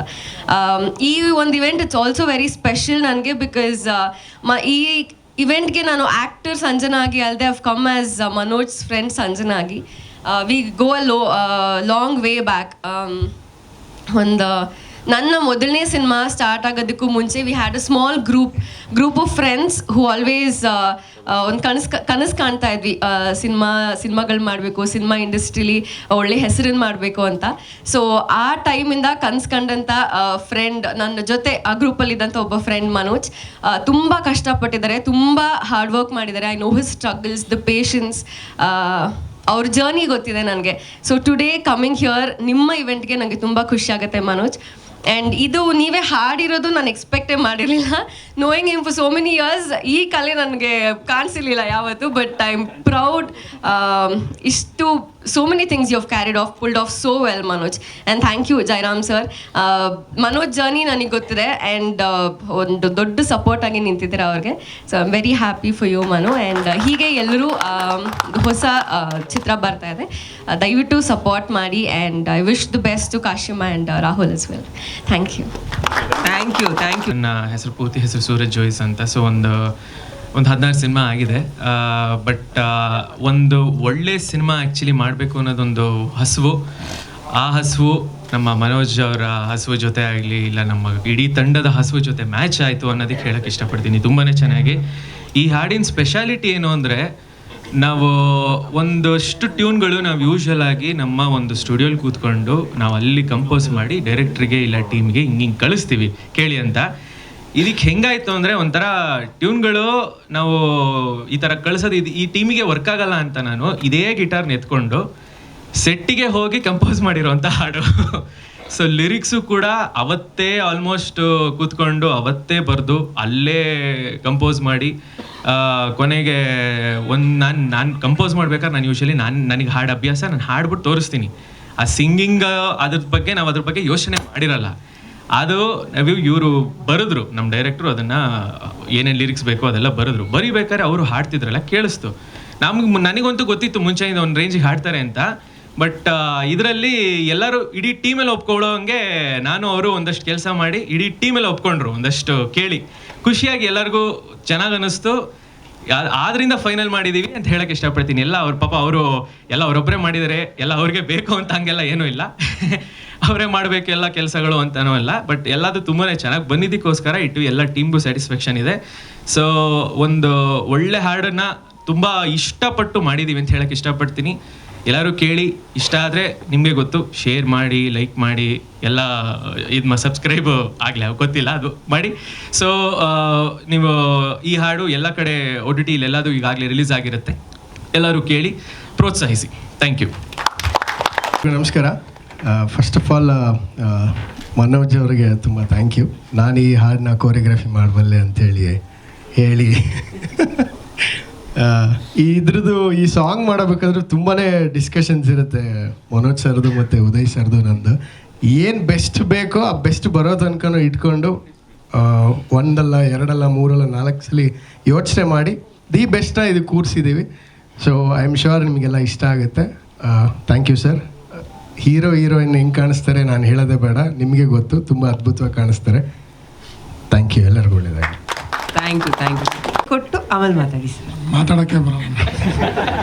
ಈ ಒಂದು event it's also very special ನನಗೆ, ಬಿಕಾಸ್ ಈ ಇವೆಂಟ್ಗೆ ನಾನು ಆ್ಯಕ್ಟರ್ ಸಂಜನಾ ಆಗಿ ಅಲ್ಲದೆ of come as Manoj friend Sanjana ಆಗಿ. We go long way back. ಒಂದು ನನ್ನ ಮೊದಲನೇ ಸಿನಿಮಾ ಸ್ಟಾರ್ಟ್ ಆಗೋದಕ್ಕೂ ಮುಂಚೆ we had a small group of friends who always ಒಂದು ಕನಸು ಕಾಣ್ತಾ ಇದ್ವಿ, ಸಿನಿಮಾಗಳು ಮಾಡಬೇಕು, ಸಿನಿಮಾ ಇಂಡಸ್ಟ್ರೀಲಿ ಒಳ್ಳೆ ಹೆಸರನ್ನು ಮಾಡಬೇಕು ಅಂತ. ಸೊ ಆ ಟೈಮಿಂದ ಕನಸು ಕಂಡಂಥ ಫ್ರೆಂಡ್ ನನ್ನ ಜೊತೆ ಆ ಗ್ರೂಪಲ್ಲಿದ್ದಂಥ ಒಬ್ಬ ಫ್ರೆಂಡ್ ಮನೋಜ್ ತುಂಬ ಕಷ್ಟಪಟ್ಟಿದ್ದಾರೆ, ತುಂಬ ಹಾರ್ಡ್ ವರ್ಕ್ ಮಾಡಿದ್ದಾರೆ. I know his struggles, the patience, ಅವ್ರ ಜರ್ನಿ ಗೊತ್ತಿದೆ ನನಗೆ. ಸೊ ಟುಡೇ ಕಮಿಂಗ್ ಹಿಯರ್ ನಿಮ್ಮ ಇವೆಂಟ್ಗೆ ನನಗೆ ತುಂಬ ಖುಷಿ ಆಗುತ್ತೆ ಮನೋಜ್. ಆ್ಯಂಡ್ ಇದು ನೀವೇ ಹಾಡಿರೋದು ನಾನು ಎಕ್ಸ್ಪೆಕ್ಟೇ ಮಾಡಿರಲಿಲ್ಲ. Knowing him for so many years ಈ ಕಲೆ ನನಗೆ ಕಾಣಿಸಿರ್ಲಿಲ್ಲ ಯಾವತ್ತು. But I am proud. ಇಷ್ಟು so many things you have carried off, pulled off so well Manoj. And thank you Jayaram sir. Manoj journey ನನಗೆ ಗೊತ್ತಿದೆ ಆ್ಯಂಡ್ ಒಂದು ದೊಡ್ಡ ಸಪೋರ್ಟ್ ಆಗಿ ನಿಂತಿದ್ದೀರ ಅವ್ರಿಗೆ. So I am very happy for you Manu. And ಹೀಗೆ ಎಲ್ಲರೂ ಹೊಸ ಚಿತ್ರ ಬರ್ತಾ ಇದೆ, ದಯವಿಟ್ಟು ಸಪೋರ್ಟ್ ಮಾಡಿ. And I wish the best to Kashima and Rahul as well. Thank you. ನನ್ನ ಪೂರ್ತಿ ಹೆಸರು ಸೂರಜ್ ಜೋಯಿಸ್ ಅಂತ. ಸೊ ಒಂದು 16 ಸಿನಿಮಾ ಆಗಿದೆ. ಬಟ್ ಒಂದು ಒಳ್ಳೆ ಸಿನಿಮಾ ಆ್ಯಕ್ಚುಲಿ ಮಾಡಬೇಕು ಅನ್ನೋದೊಂದು ಹಸಿವು. ಆ ಹಸಿವು ನಮ್ಮ ಮನೋಜ್ ಅವರ ಹಸಿವು ಜೊತೆ ಆಗಲಿ, ಇಲ್ಲ ನಮ್ಮ ಇಡೀ ತಂಡದ ಹಸಿವು ಜೊತೆ ಮ್ಯಾಚ್ ಆಯಿತು ಅನ್ನೋದಕ್ಕೆ ಹೇಳೋಕ್ಕೆ ಇಷ್ಟಪಡ್ತೀನಿ. ತುಂಬಾ ಚೆನ್ನಾಗಿ ಈ ಹಾಡಿನ ಸ್ಪೆಷಾಲಿಟಿ ಏನು ಅಂದರೆ, ನಾವು ಒಂದಷ್ಟು ಟ್ಯೂನ್ಗಳು ನಾವು ಯೂಶ್ವಲ್ ಆಗಿ ನಮ್ಮ ಒಂದು ಸ್ಟುಡಿಯೋಲಿ ಕೂತ್ಕೊಂಡು ನಾವು ಅಲ್ಲಿ ಕಂಪೋಸ್ ಮಾಡಿ ಡೈರೆಕ್ಟ್ರಿಗೆ ಇಲ್ಲ ಟೀಮ್ಗೆ ಹಿಂಗೆ ಕಳಿಸ್ತೀವಿ ಕೇಳಿ ಅಂತ. ಇದಕ್ಕೆ ಹೆಂಗಾಯಿತು ಅಂದರೆ, ಒಂಥರ ಟ್ಯೂನ್ಗಳು ನಾವು ಈ ಥರ ಕಳಿಸೋದು ಈ ಟೀಮಿಗೆ ವರ್ಕ್ ಆಗಲ್ಲ ಅಂತ ನಾನು ಇದೇ ಗಿಟಾರ್ನ ಎತ್ಕೊಂಡು ಸೆಟ್ಟಿಗೆ ಹೋಗಿ ಕಂಪೋಸ್ ಮಾಡಿರೋಂಥ ಹಾಡು. ಸೊ ಲಿರಿಕ್ಸು ಕೂಡ ಅವತ್ತೇ ಆಲ್ಮೋಸ್ಟ್ ಕೂತ್ಕೊಂಡು ಅವತ್ತೇ ಬರೆದು ಅಲ್ಲೇ ಕಂಪೋಸ್ ಮಾಡಿ ಕೊನೆಗೆ ನಾನು ಕಂಪೋಸ್ ಮಾಡ್ಬೇಕಾದ್ರೆ ನಾನು ಯೂಶ್ವಲಿ ನನಗೆ ಹಾಡು ಅಭ್ಯಾಸ, ನಾನು ಹಾಡ್ಬಿಟ್ಟು ತೋರಿಸ್ತೀನಿ. ಆ ಸಿಂಗಿಂಗ್ ಅದ್ರ ಬಗ್ಗೆ ಯೋಚನೆ ಮಾಡಿರಲ್ಲ. ಅದು ಇವರು ಬರೆದ್ರು, ನಮ್ಮ ಡೈರೆಕ್ಟ್ರು ಅದನ್ನು ಏನೇನು ಲಿರಿಕ್ಸ್ ಬೇಕೋ ಅದೆಲ್ಲ ಬರಿಬೇಕಾದ್ರೆ ಅವರು ಹಾಡ್ತಿದ್ರಲ್ಲ ಕೇಳಿಸ್ತು. ನನಗಂತೂ ಗೊತ್ತಿತ್ತು ಮುಂಚೆಯಿಂದ ಒಂದು ರೇಂಜಿಗೆ ಹಾಡ್ತಾರೆ ಅಂತ. ಬಟ್ ಇದರಲ್ಲಿ ಎಲ್ಲರೂ ಇಡೀ ಟೀಮಲ್ಲಿ ಒಪ್ಕೊಳ್ಳೋಂಗೆ ನಾನು ಅವರು ಒಂದಷ್ಟು ಕೆಲಸ ಮಾಡಿ ಇಡೀ ಟೀಮಲ್ಲಿ ಒಪ್ಕೊಂಡ್ರು. ಒಂದಷ್ಟು ಕೇಳಿ ಖುಷಿಯಾಗಿ ಎಲ್ಲರಿಗೂ ಚೆನ್ನಾಗಿ ಅನ್ನಿಸ್ತು. ಆದ್ರಿಂದ ಫೈನಲ್ ಮಾಡಿದ್ದೀವಿ ಅಂತ ಹೇಳಕ್ಕೆ ಇಷ್ಟಪಡ್ತೀನಿ. ಎಲ್ಲ ಅವ್ರ ಪಾಪ ಅವರು ಎಲ್ಲ ಅವರೊಬ್ಬರೇ ಮಾಡಿದ್ದಾರೆ, ಎಲ್ಲ ಅವ್ರಿಗೆ ಬೇಕು ಅಂತ ಹಂಗೆಲ್ಲ ಏನೂ ಇಲ್ಲ. ಅವರೇ ಮಾಡಬೇಕು ಎಲ್ಲ ಕೆಲಸಗಳು ಅಂತನೂ ಇಲ್ಲ. ಬಟ್ ಎಲ್ಲದು ತುಂಬಾ ಚೆನ್ನಾಗಿ ಬಂದಿದ್ದಕ್ಕೋಸ್ಕರ ಎಲ್ಲ ಟೀಮ್ಗೂ ಸ್ಯಾಟಿಸ್ಫ್ಯಾಕ್ಷನ್ ಇದೆ. ಸೊ ಒಂದು ಒಳ್ಳೆ ಹಾಡನ್ನು ತುಂಬ ಇಷ್ಟಪಟ್ಟು ಮಾಡಿದ್ದೀವಿ ಅಂತ ಹೇಳಕ್ಕೆ ಇಷ್ಟಪಡ್ತೀನಿ. ಎಲ್ಲರೂ ಕೇಳಿ, ಇಷ್ಟ ಆದರೆ ನಿಮಗೆ ಗೊತ್ತು, ಶೇರ್ ಮಾಡಿ, ಲೈಕ್ ಮಾಡಿ, ಎಲ್ಲ ಇದು ಸಬ್ಸ್ಕ್ರೈಬ್ ಆಗಲಿ ಗೊತ್ತಿಲ್ಲ ಅದು ಮಾಡಿ. ಸೊ ನೀವು ಈ ಹಾಡು ಎಲ್ಲ ಕಡೆ OTT ಎಲ್ಲದು ಈಗಾಗಲೇ ರಿಲೀಸ್ ಆಗಿರುತ್ತೆ. ಎಲ್ಲರೂ ಕೇಳಿ ಪ್ರೋತ್ಸಾಹಿಸಿ. Thank you. ನಮಸ್ಕಾರ. ಫಸ್ಟ್ ಆಫ್ ಆಲ್ ಮನೋಜ್ ಅವರಿಗೆ ತುಂಬ ಥ್ಯಾಂಕ್ ಯು. ನಾನು ಈ ಹಾಡನ್ನ ಕೋರಿಯೋಗ್ರಫಿ ಮಾಡಬಲ್ಲೆ ಅಂಥೇಳಿ ಹೇಳಿ ಇದ್ರದ್ದು ಈ ಸಾಂಗ್ ಮಾಡಬೇಕಾದ್ರೆ ತುಂಬಾ ಡಿಸ್ಕಷನ್ಸ್ ಇರುತ್ತೆ ಮನೋಜ್ ಸರ್ದು ಮತ್ತು ಉದಯ್ ಸರ್ದು ನಂದು. ಏನು ಬೆಸ್ಟ್ ಬೇಕೋ ಆ ಬೆಸ್ಟ್ ಬರೋ ತನಕ ಇಟ್ಕೊಂಡು ಒಂದಲ್ಲ ಎರಡಲ್ಲ ಮೂರಲ್ಲ 4 ಸಲ ಯೋಚನೆ ಮಾಡಿ ದಿ ಬೆಸ್ಟ್ನ ಇದು ಕೂರಿಸಿದ್ದೀವಿ. ಸೊ ಐ ಆಮ್ ಶ್ಯೂರ್ ನಿಮಗೆಲ್ಲ ಇಷ್ಟ ಆಗುತ್ತೆ. Thank you sir. ಹೀರೋಯಿನ್ ಹೆಂಗೆ ಕಾಣಿಸ್ತಾರೆ ನಾನು ಹೇಳೋದೇ ಬೇಡ, ನಿಮಗೆ ಗೊತ್ತು, ತುಂಬ ಅದ್ಭುತವಾಗಿ ಕಾಣಿಸ್ತಾರೆ. Thank you. ಎಲ್ಲರಿಗೂ ಒಳ್ಳೆಯದಾಗಿ. ಥ್ಯಾಂಕ್ ಯು ಕೊಟ್ಟು ಆಮೇಲೆ ಮಾತಾಡಿ ಸರ್. ಮಾತಾಡೋಕ್ಕೆ ಬರೋಲ್ಲ.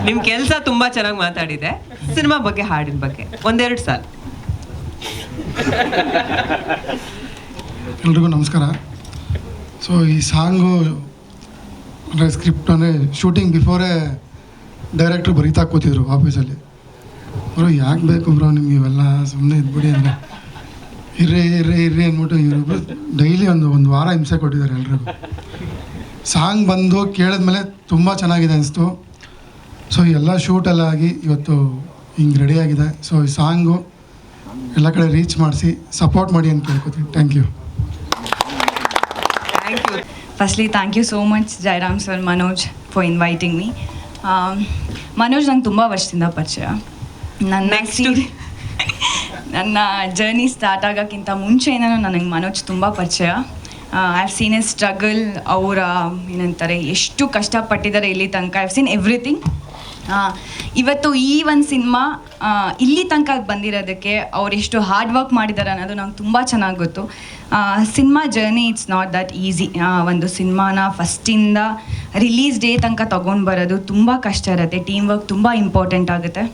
ನಿಮ್ಮ ಕೆಲಸ ತುಂಬ ಚೆನ್ನಾಗಿ ಮಾತಾಡಿದೆ. ಸಿನಿಮಾ ಬಗ್ಗೆ, ಹಾಡಿನ ಬಗ್ಗೆ 1-2 ಸಾಲ. ಎಲ್ರಿಗೂ ನಮಸ್ಕಾರ. ಸೊ ಈ ಸಾಂಗು ಅಂದರೆ ಸ್ಕ್ರಿಪ್ಟ್ ಅಂದರೆ ಶೂಟಿಂಗ್ ಬಿಫೋರೇ ಡೈರೆಕ್ಟ್ರು ಬರೀತಾ ಕೂತಿದ್ರು ಆಫೀಸಲ್ಲಿ. ಬ್ರೋ ಯಾಕೆ ಬೇಕು ಬ್ರೋ ನಿಮ್ಗೆ ಇವೆಲ್ಲ, ಸುಮ್ಮನೆ ಇದ್ಬಿಡಿ ಅಂದರೆ ಇರ್ರಿ ಅಂದ್ಬಿಟ್ಟು ಇವರಿಬ್ರು ಡೈಲಿ ಒಂದು ವಾರ ಹಿಂಸೆ ಕೊಟ್ಟಿದ್ದಾರೆ ಎಲ್ರಿಗೂ. ಸಾಂಗ್ ಬಂದು ಕೇಳಿದ್ಮೇಲೆ ತುಂಬ ಚೆನ್ನಾಗಿದೆ ಅನಿಸ್ತು. ಸೊ ಎಲ್ಲ ಶೂಟೆಲ್ಲ ಆಗಿ ಇವತ್ತು ಹಿಂಗೆ ರೆಡಿ ಆಗಿದೆ. ಸೊ ಈ ಸಾಂಗು ಎಲ್ಲ ಕಡೆ ರೀಚ್ ಮಾಡಿಸಿ ಸಪೋರ್ಟ್ ಮಾಡಿ ಅಂತ ಕೇಳ್ಕೊತೀನಿ. Thank you. Firstly, thank you so much, Jairam sir, Manoj, for inviting me. Manoj ನಂಗೆ ತುಂಬ ವರ್ಷದಿಂದ ಪರಿಚಯ. ನನ್ನ ಜರ್ನಿ ಸ್ಟಾರ್ಟ್ ಆಗೋಕ್ಕಿಂತ ಮುಂಚೆನೂ ನನಗೆ ಮನೋಜ್ ತುಂಬ ಪರಿಚಯ. I have seen A struggle. ಅವರ ಏನಂತಾರೆ ಎಷ್ಟು ಕಷ್ಟಪಟ್ಟಿದ್ದಾರೆ ಇಲ್ಲಿ ತನಕ. I have seen everything. ಇವತ್ತು ಈ ಒಂದು ಸಿನಿಮಾ ಇಲ್ಲಿ ತನಕ ಬಂದಿರೋದಕ್ಕೆ ಅವ್ರು ಎಷ್ಟು ಹಾರ್ಡ್ ವರ್ಕ್ ಮಾಡಿದ್ದಾರೆ ಅನ್ನೋದು ನಂಗೆ ತುಂಬ ಚೆನ್ನಾಗಿ ಗೊತ್ತು. Cinema journey it's not that easy. ಒಂದು ಸಿನಿಮಾನ ಫಸ್ಟಿಂದ ರಿಲೀಸ್ ಡೇ ತನಕ ತೊಗೊಂಡು ಬರೋದು ತುಂಬ ಕಷ್ಟ ಇರುತ್ತೆ. ಟೀಮ್ ವರ್ಕ್ ತುಂಬ ಇಂಪಾರ್ಟೆಂಟ್ ಆಗುತ್ತೆ.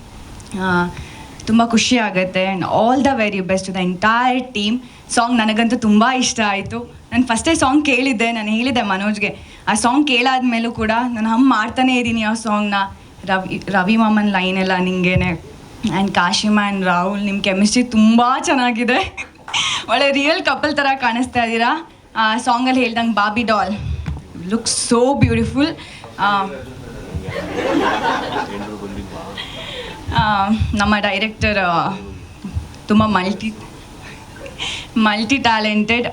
ತುಂಬ ಖುಷಿ ಆಗುತ್ತೆ. And all the very best to the entire team. Song ನನಗಂತೂ ತುಂಬ ಇಷ್ಟ ಆಯಿತು. ನಾನು ಫಸ್ಟೇ ಸಾಂಗ್ ಕೇಳಿದ್ದೆ. ನಾನು ಹೇಳಿದ್ದೆ ಮನೋಜ್ಗೆ, ಆ ಸಾಂಗ್ ಕೇಳಾದ್ಮೇಲೂ ಕೂಡ ನಾನು ಹಮ್ ಮಾಡ್ತಾನೇ ಇದ್ದೀನಿ ಆ ಸಾಂಗ್ನ. ರವಿ ಮಾಮನ್ ಲೈನ್ ಎಲ್ಲ ನಿಂಗೇನೆ. ಆ್ಯಂಡ್ ಕಾಶಿಮಾ ಆ್ಯಂಡ್ ರಾಹುಲ್, ನಿಮ್ಮ ಕೆಮಿಸ್ಟ್ರಿ ತುಂಬ ಚೆನ್ನಾಗಿದೆ. ಒಳ್ಳೆ ರಿಯಲ್ ಕಪಲ್ ಥರ ಕಾಣಿಸ್ತಾ ಇದ್ದೀರಾ. ಆ ಸಾಂಗಲ್ಲಿ ಹೇಳ್ದಂಗೆ ಬಾಬಿ ಡಾಲ್ ಲುಕ್ ಸೋ ಬ್ಯೂಟಿಫುಲ್. ನಮ್ಮ ಡೈರೆಕ್ಟರ್ ತುಂಬ ಮಲ್ಟಿ ಟ್ಯಾಲೆಂಟೆಡ್.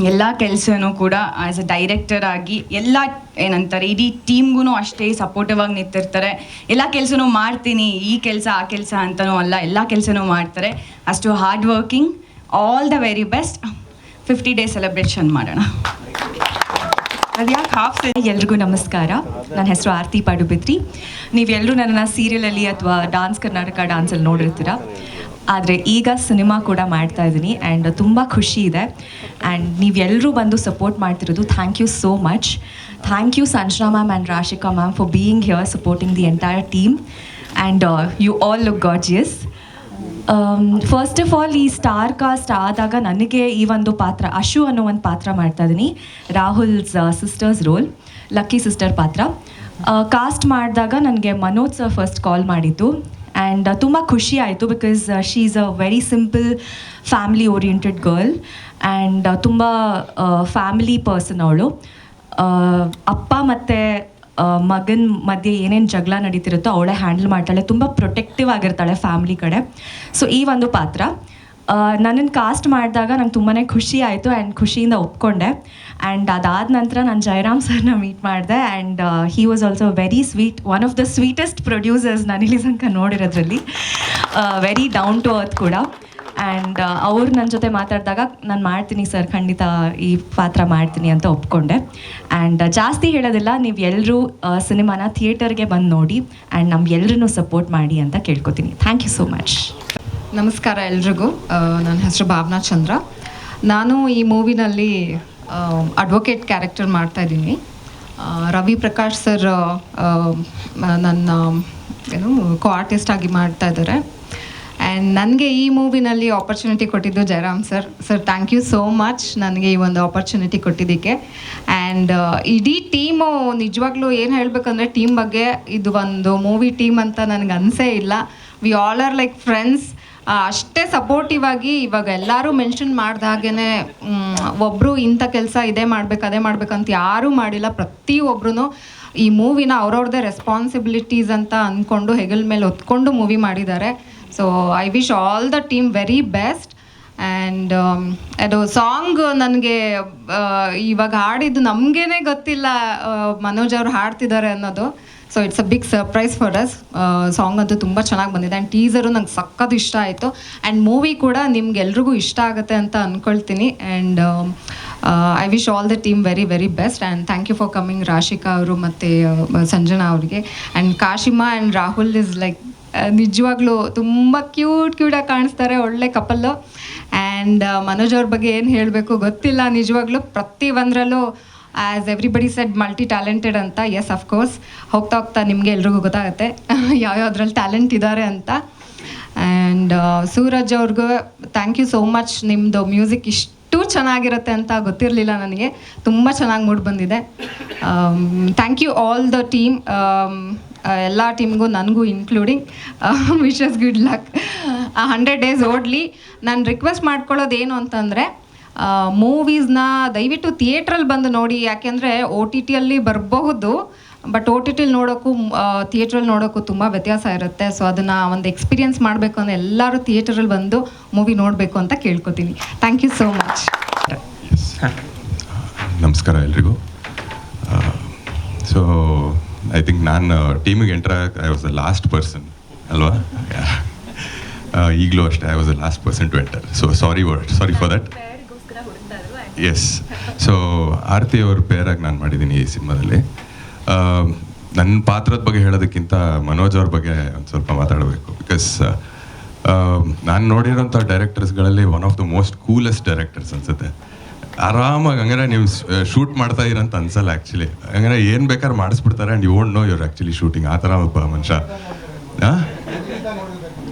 ಎಲ್ಲ ಕೆಲಸನೂ ಕೂಡ ಆ್ಯಸ್ ಅ ಡೈರೆಕ್ಟರ್ ಆಗಿ ಎಲ್ಲ ಏನಂತಾರೆ ಇಡೀ ಟೀಮ್ಗೂ ಅಷ್ಟೇ ಸಪೋರ್ಟಿವ್ ಆಗಿ ನಿಂತಿರ್ತಾರೆ. ಎಲ್ಲ ಕೆಲಸನೂ ಮಾಡ್ತೀನಿ, ಈ ಕೆಲಸ ಆ ಕೆಲಸ ಅಂತನೂ ಅಲ್ಲ, ಎಲ್ಲ ಕೆಲಸನೂ ಮಾಡ್ತಾರೆ. ಅಷ್ಟು hard working. All the very best. 50 day celebration ಮಾಡೋಣ. ಅದ್ಯಾಕೆ ಹಾಫ್ ಎಲ್ರಿಗೂ ನಮಸ್ಕಾರ. ನನ್ನ ಹೆಸರು ಆರತಿ ಪಡುಬಿದ್ರಿ. ನೀವೆಲ್ಲರೂ ನನ್ನನ್ನು ಸೀರಿಯಲಲ್ಲಿ ಅಥವಾ ಡಾನ್ಸ್ ಕರ್ನಾಟಕ ಡಾನ್ಸಲ್ಲಿ ನೋಡಿರ್ತೀರ. ಆದರೆ ಈಗ ಸಿನಿಮಾ ಕೂಡ ಮಾಡ್ತಾ ಇದ್ದೀನಿ ಆ್ಯಂಡ್ ತುಂಬ ಖುಷಿ ಇದೆ. ಆ್ಯಂಡ್ ನೀವೆಲ್ಲರೂ ಬಂದು ಸಪೋರ್ಟ್ ಮಾಡ್ತಿರೋದು thank you so much. Thank you Sanjana ma'am and Rashika ma'am for being here supporting the entire team. And you all look gorgeous. First of all, ಈ ಸ್ಟಾರ್ ಕಾಸ್ಟ್ ಆದಾಗ ನನಗೆ ಈ ಒಂದು ಪಾತ್ರ, ಅಶು ಅನ್ನೋ ಒಂದು ಪಾತ್ರ ಮಾಡ್ತಾ ಇದ್ದೀನಿ. Rahul's sister's role, lucky sister ಪಾತ್ರ. ಕಾಸ್ಟ್ ಮಾಡಿದಾಗ ನನಗೆ ಮನೋಜ್ ಸರ್ ಫಸ್ಟ್ ಕಾಲ್ ಮಾಡಿದ್ದು. ಆ್ಯಂಡ್ ತುಂಬ ಖುಷಿ ಆಯಿತು because she is a very simple family oriented girl and ತುಂಬ ಫ್ಯಾಮಿಲಿ ಪರ್ಸನ್ ಅವಳು. ಅಪ್ಪ ಮತ್ತು ಮಗನ ಮಧ್ಯೆ ಏನೇನು ಜಗಳ ನಡೀತಿರುತ್ತೋ ಅವಳೇ ಹ್ಯಾಂಡಲ್ ಮಾಡ್ತಾಳೆ. ತುಂಬ ಪ್ರೊಟೆಕ್ಟಿವ್ ಆಗಿರ್ತಾಳೆ ಫ್ಯಾಮ್ಲಿ ಕಡೆ. ಸೊ ಈ ಒಂದು ಪಾತ್ರ ನನ್ನನ್ನು ಕಾಸ್ಟ್ ಮಾಡಿದಾಗ ನಂಗೆ ತುಂಬಾ ಖುಷಿ ಆಯಿತು ಆ್ಯಂಡ್ ಖುಷಿಯಿಂದ ಒಪ್ಕೊಂಡೆ. ಆ್ಯಂಡ್ ಅದಾದ ನಂತರ ನಾನು ಜಯರಾಮ್ ಸರ್ನ ಮೀಟ್ ಮಾಡಿದೆ. And he was also very sweet, one of the sweetest producers ನಾನು ಇಲ್ಲಿ ತನಕ ನೋಡಿರೋದ್ರಲ್ಲಿ. ವೆರಿ ಡೌನ್ ಟು ಅರ್ತ್ ಕೂಡ. ಆ್ಯಂಡ್ ಅವ್ರು ನನ್ನ ಜೊತೆ ಮಾತಾಡಿದಾಗ ನಾನು ಮಾಡ್ತೀನಿ ಸರ್, ಖಂಡಿತ ಈ ಪಾತ್ರ ಮಾಡ್ತೀನಿ ಅಂತ ಒಪ್ಕೊಂಡೆ. ಆ್ಯಂಡ್ ಜಾಸ್ತಿ ಹೇಳೋದಿಲ್ಲ, ನೀವು ಎಲ್ಲರೂ ಸಿನಿಮಾನ ಥಿಯೇಟರ್ಗೆ ಬಂದು ನೋಡಿ ಆ್ಯಂಡ್ ನಮ್ಗೆಲ್ಲರೂ ಸಪೋರ್ಟ್ ಮಾಡಿ ಅಂತ ಕೇಳ್ಕೊತೀನಿ. Thank you so much. ನಮಸ್ಕಾರ ಎಲ್ರಿಗೂ. ನನ್ನ ಹೆಸರು ಭಾವನಾ ಚಂದ್ರ. ನಾನು ಈ ಮೂವಿನಲ್ಲಿ ಅಡ್ವೊಕೇಟ್ ಕ್ಯಾರೆಕ್ಟರ್ ಮಾಡ್ತಾಯಿದ್ದೀನಿ. ರವಿ ಪ್ರಕಾಶ್ ಸರ್ ನನ್ನ ಕೋ ಆರ್ಟಿಸ್ಟ್ ಆಗಿ ಮಾಡ್ತಾ ಇದ್ದಾರೆ. ಆ್ಯಂಡ್ ನನಗೆ ಈ ಮೂವಿನಲ್ಲಿ ಆಪರ್ಚುನಿಟಿ ಕೊಟ್ಟಿದ್ದು Jayaram sir thank you so much ನನಗೆ ಈ ಒಂದು ಆಪರ್ಚುನಿಟಿ ಕೊಟ್ಟಿದ್ದಕ್ಕೆ. ಆ್ಯಂಡ್ ಇಡೀ ಟೀಮು ನಿಜವಾಗ್ಲೂ ಏನು ಹೇಳಬೇಕಂದ್ರೆ ಟೀಮ್ ಬಗ್ಗೆ ಇದು ಒಂದು ಮೂವಿ ಟೀಮ್ ಅಂತ ನನಗೆ ಅನಿಸೇ ಇಲ್ಲ. We all are like friends. ಅಷ್ಟೇ ಸಪೋರ್ಟಿವ್ ಆಗಿ ಇವಾಗ ಎಲ್ಲರೂ ಮೆನ್ಷನ್ ಮಾಡ್ದಾಗೇ ಒಬ್ಬರು ಇಂಥ ಕೆಲಸ ಇದೇ ಮಾಡ್ಬೇಕು ಅದೇ ಮಾಡ್ಬೇಕಂತ ಯಾರೂ ಮಾಡಿಲ್ಲ. ಪ್ರತಿಯೊಬ್ಬರೂ ಈ ಮೂವಿನ ಅವ್ರವ್ರದ್ದೇ ರೆಸ್ಪಾನ್ಸಿಬಿಲಿಟೀಸ್ ಅಂತ ಅಂದ್ಕೊಂಡು ಹೆಗಲ ಮೇಲೆ ಹೊತ್ಕೊಂಡು ಮೂವಿ ಮಾಡಿದ್ದಾರೆ. So I wish all the team very best. And ಅದು ಸಾಂಗ್ ನನಗೆ ಇವಾಗ ಹಾಡಿದ್ದು ನಮಗೇನೆ ಗೊತ್ತಿಲ್ಲ ಮನೋಜ್ ಅವ್ರು ಹಾಡ್ತಿದ್ದಾರೆ ಅನ್ನೋದು. So it's a big surprise for us. Song ಅಂತೂ ತುಂಬ ಚೆನ್ನಾಗಿ ಬಂದಿದೆ ಆ್ಯಂಡ್ ಟೀಸರು ನಂಗೆ ಸಖತ್ ಇಷ್ಟ ಆಯಿತು. ಆ್ಯಂಡ್ ಮೂವಿ ಕೂಡ ನಿಮ್ಗೆಲ್ರಿಗೂ ಇಷ್ಟ ಆಗುತ್ತೆ ಅಂತ ಅಂದ್ಕೊಳ್ತೀನಿ. And I wish all the team very very best. And thank you for coming Rashika ಅವರು ಮತ್ತು ಸಂಜನಾ ಅವರಿಗೆ. And Kashima and Rahul is like ನಿಜವಾಗ್ಲೂ ತುಂಬ ಕ್ಯೂಟಾಗಿ ಕಾಣಿಸ್ತಾರೆ, ಒಳ್ಳೆ ಕಪಲ್ಲು. ಆ್ಯಂಡ್ ಮನೋಜ್ ಅವ್ರ ಬಗ್ಗೆ ಏನು ಹೇಳಬೇಕು ಗೊತ್ತಿಲ್ಲ ನಿಜವಾಗ್ಲೂ. ಪ್ರತಿ ಒಂದರಲ್ಲೂ as everybody said multi talented ಅಂತ. ಎಸ್ ಅಫ್ಕೋರ್ಸ್ ಹೋಗ್ತಾ ಹೋಗ್ತಾ ನಿಮಗೆ ಎಲ್ರಿಗೂ ಗೊತ್ತಾಗುತ್ತೆ ಯಾವ್ಯಾವ್ದ್ರಲ್ಲಿ ಟ್ಯಾಲೆಂಟ್ ಇದ್ದಾರೆ ಅಂತ. ಆ್ಯಂಡ್ ಸೂರಜ್ ಅವ್ರಿಗೂ ಥ್ಯಾಂಕ್ ಯು ಸೋ ಮಚ್. ನಿಮ್ಮದು ಮ್ಯೂಸಿಕ್ ಇಷ್ಟು ಇಷ್ಟು ಚೆನ್ನಾಗಿರುತ್ತೆ ಅಂತ ಗೊತ್ತಿರಲಿಲ್ಲ ನನಗೆ. ತುಂಬ ಚೆನ್ನಾಗಿ ಮೂಡ್ ಬಂದಿದೆ. Thank you all the team, ಎಲ್ಲ ಟೀಮ್ಗೂ, ನನಗೂ including. Wishes good luck. 100 days ಓಡಲಿ. ನಾನು ರಿಕ್ವೆಸ್ಟ್ ಮಾಡ್ಕೊಳ್ಳೋದು ಏನು ಅಂತಂದರೆ, ಮೂವೀಸ್ನ ದಯವಿಟ್ಟು ಥಿಯೇಟ್ರಲ್ಲಿ ಬಂದು ನೋಡಿ. ಯಾಕೆಂದರೆ OTTಯಲ್ಲಿ ಬರಬಹುದು, ಬಟ್ OTTಲಿ ನೋಡೋಕ್ಕೂ ಥಿಯೇಟ್ರಲ್ಲಿ ನೋಡೋಕ್ಕೂ ತುಂಬ ವ್ಯತ್ಯಾಸ ಇರುತ್ತೆ. ಸೊ ಅದನ್ನು ಒಂದು ಎಕ್ಸ್ಪೀರಿಯನ್ಸ್ ಮಾಡಬೇಕು ಅಂದರೆ ಎಲ್ಲರೂ ಥಿಯೇಟರಲ್ಲಿ ಬಂದು ಮೂವಿ ನೋಡಬೇಕು ಅಂತ ಕೇಳ್ಕೊತೀನಿ. Thank you so much. ನಮಸ್ಕಾರ ಎಲ್ರಿಗೂ. ಸೊ ಐ ಥಿಂಕ್ ನಾನು ಟೀಮಿಗೆ ಎಂಟರ್ ಆಗೋಕ್ಕೆ I was the last person ಅಲ್ವಾ? ಈಗಲೂ ಅಷ್ಟೇ, I was the last person to enter. So sorry for that. Yes. So Aarti ಅವ್ರ ಪೇರಾಗಿ ನಾನು ಮಾಡಿದ್ದೀನಿ ಈ ಸಿನಿಮಾದಲ್ಲಿ. ನನ್ನ ಪಾತ್ರದ ಬಗ್ಗೆ ಹೇಳೋದಕ್ಕಿಂತ ಮನೋಜ್ ಅವ್ರ ಬಗ್ಗೆ ಒಂದು ಸ್ವಲ್ಪ ಮಾತಾಡಬೇಕು. ಬಿಕಾಸ್ ನಾನು ನೋಡಿರೋಂಥ ಡೈರೆಕ್ಟರ್ಸ್ಗಳಲ್ಲಿ one of the most coolest directors ಅನ್ಸುತ್ತೆ. ಆರಾಮಾಗಿ ಹಂಗಾರೆ ನೀವು ಶೂಟ್ ಮಾಡ್ತಾ ಇರಂತ ಅನ್ಸಲ್ಲ ಆ್ಯಕ್ಚುಲಿ. ಹಂಗಾರೆ ಏನು ಬೇಕಾದ್ರೆ ಮಾಡಿಸ್ಬಿಡ್ತಾರೆ and you won't know your actually shooting. ಆ ಥರ ಒಬ್ಬ ಮನುಷ್ಯ.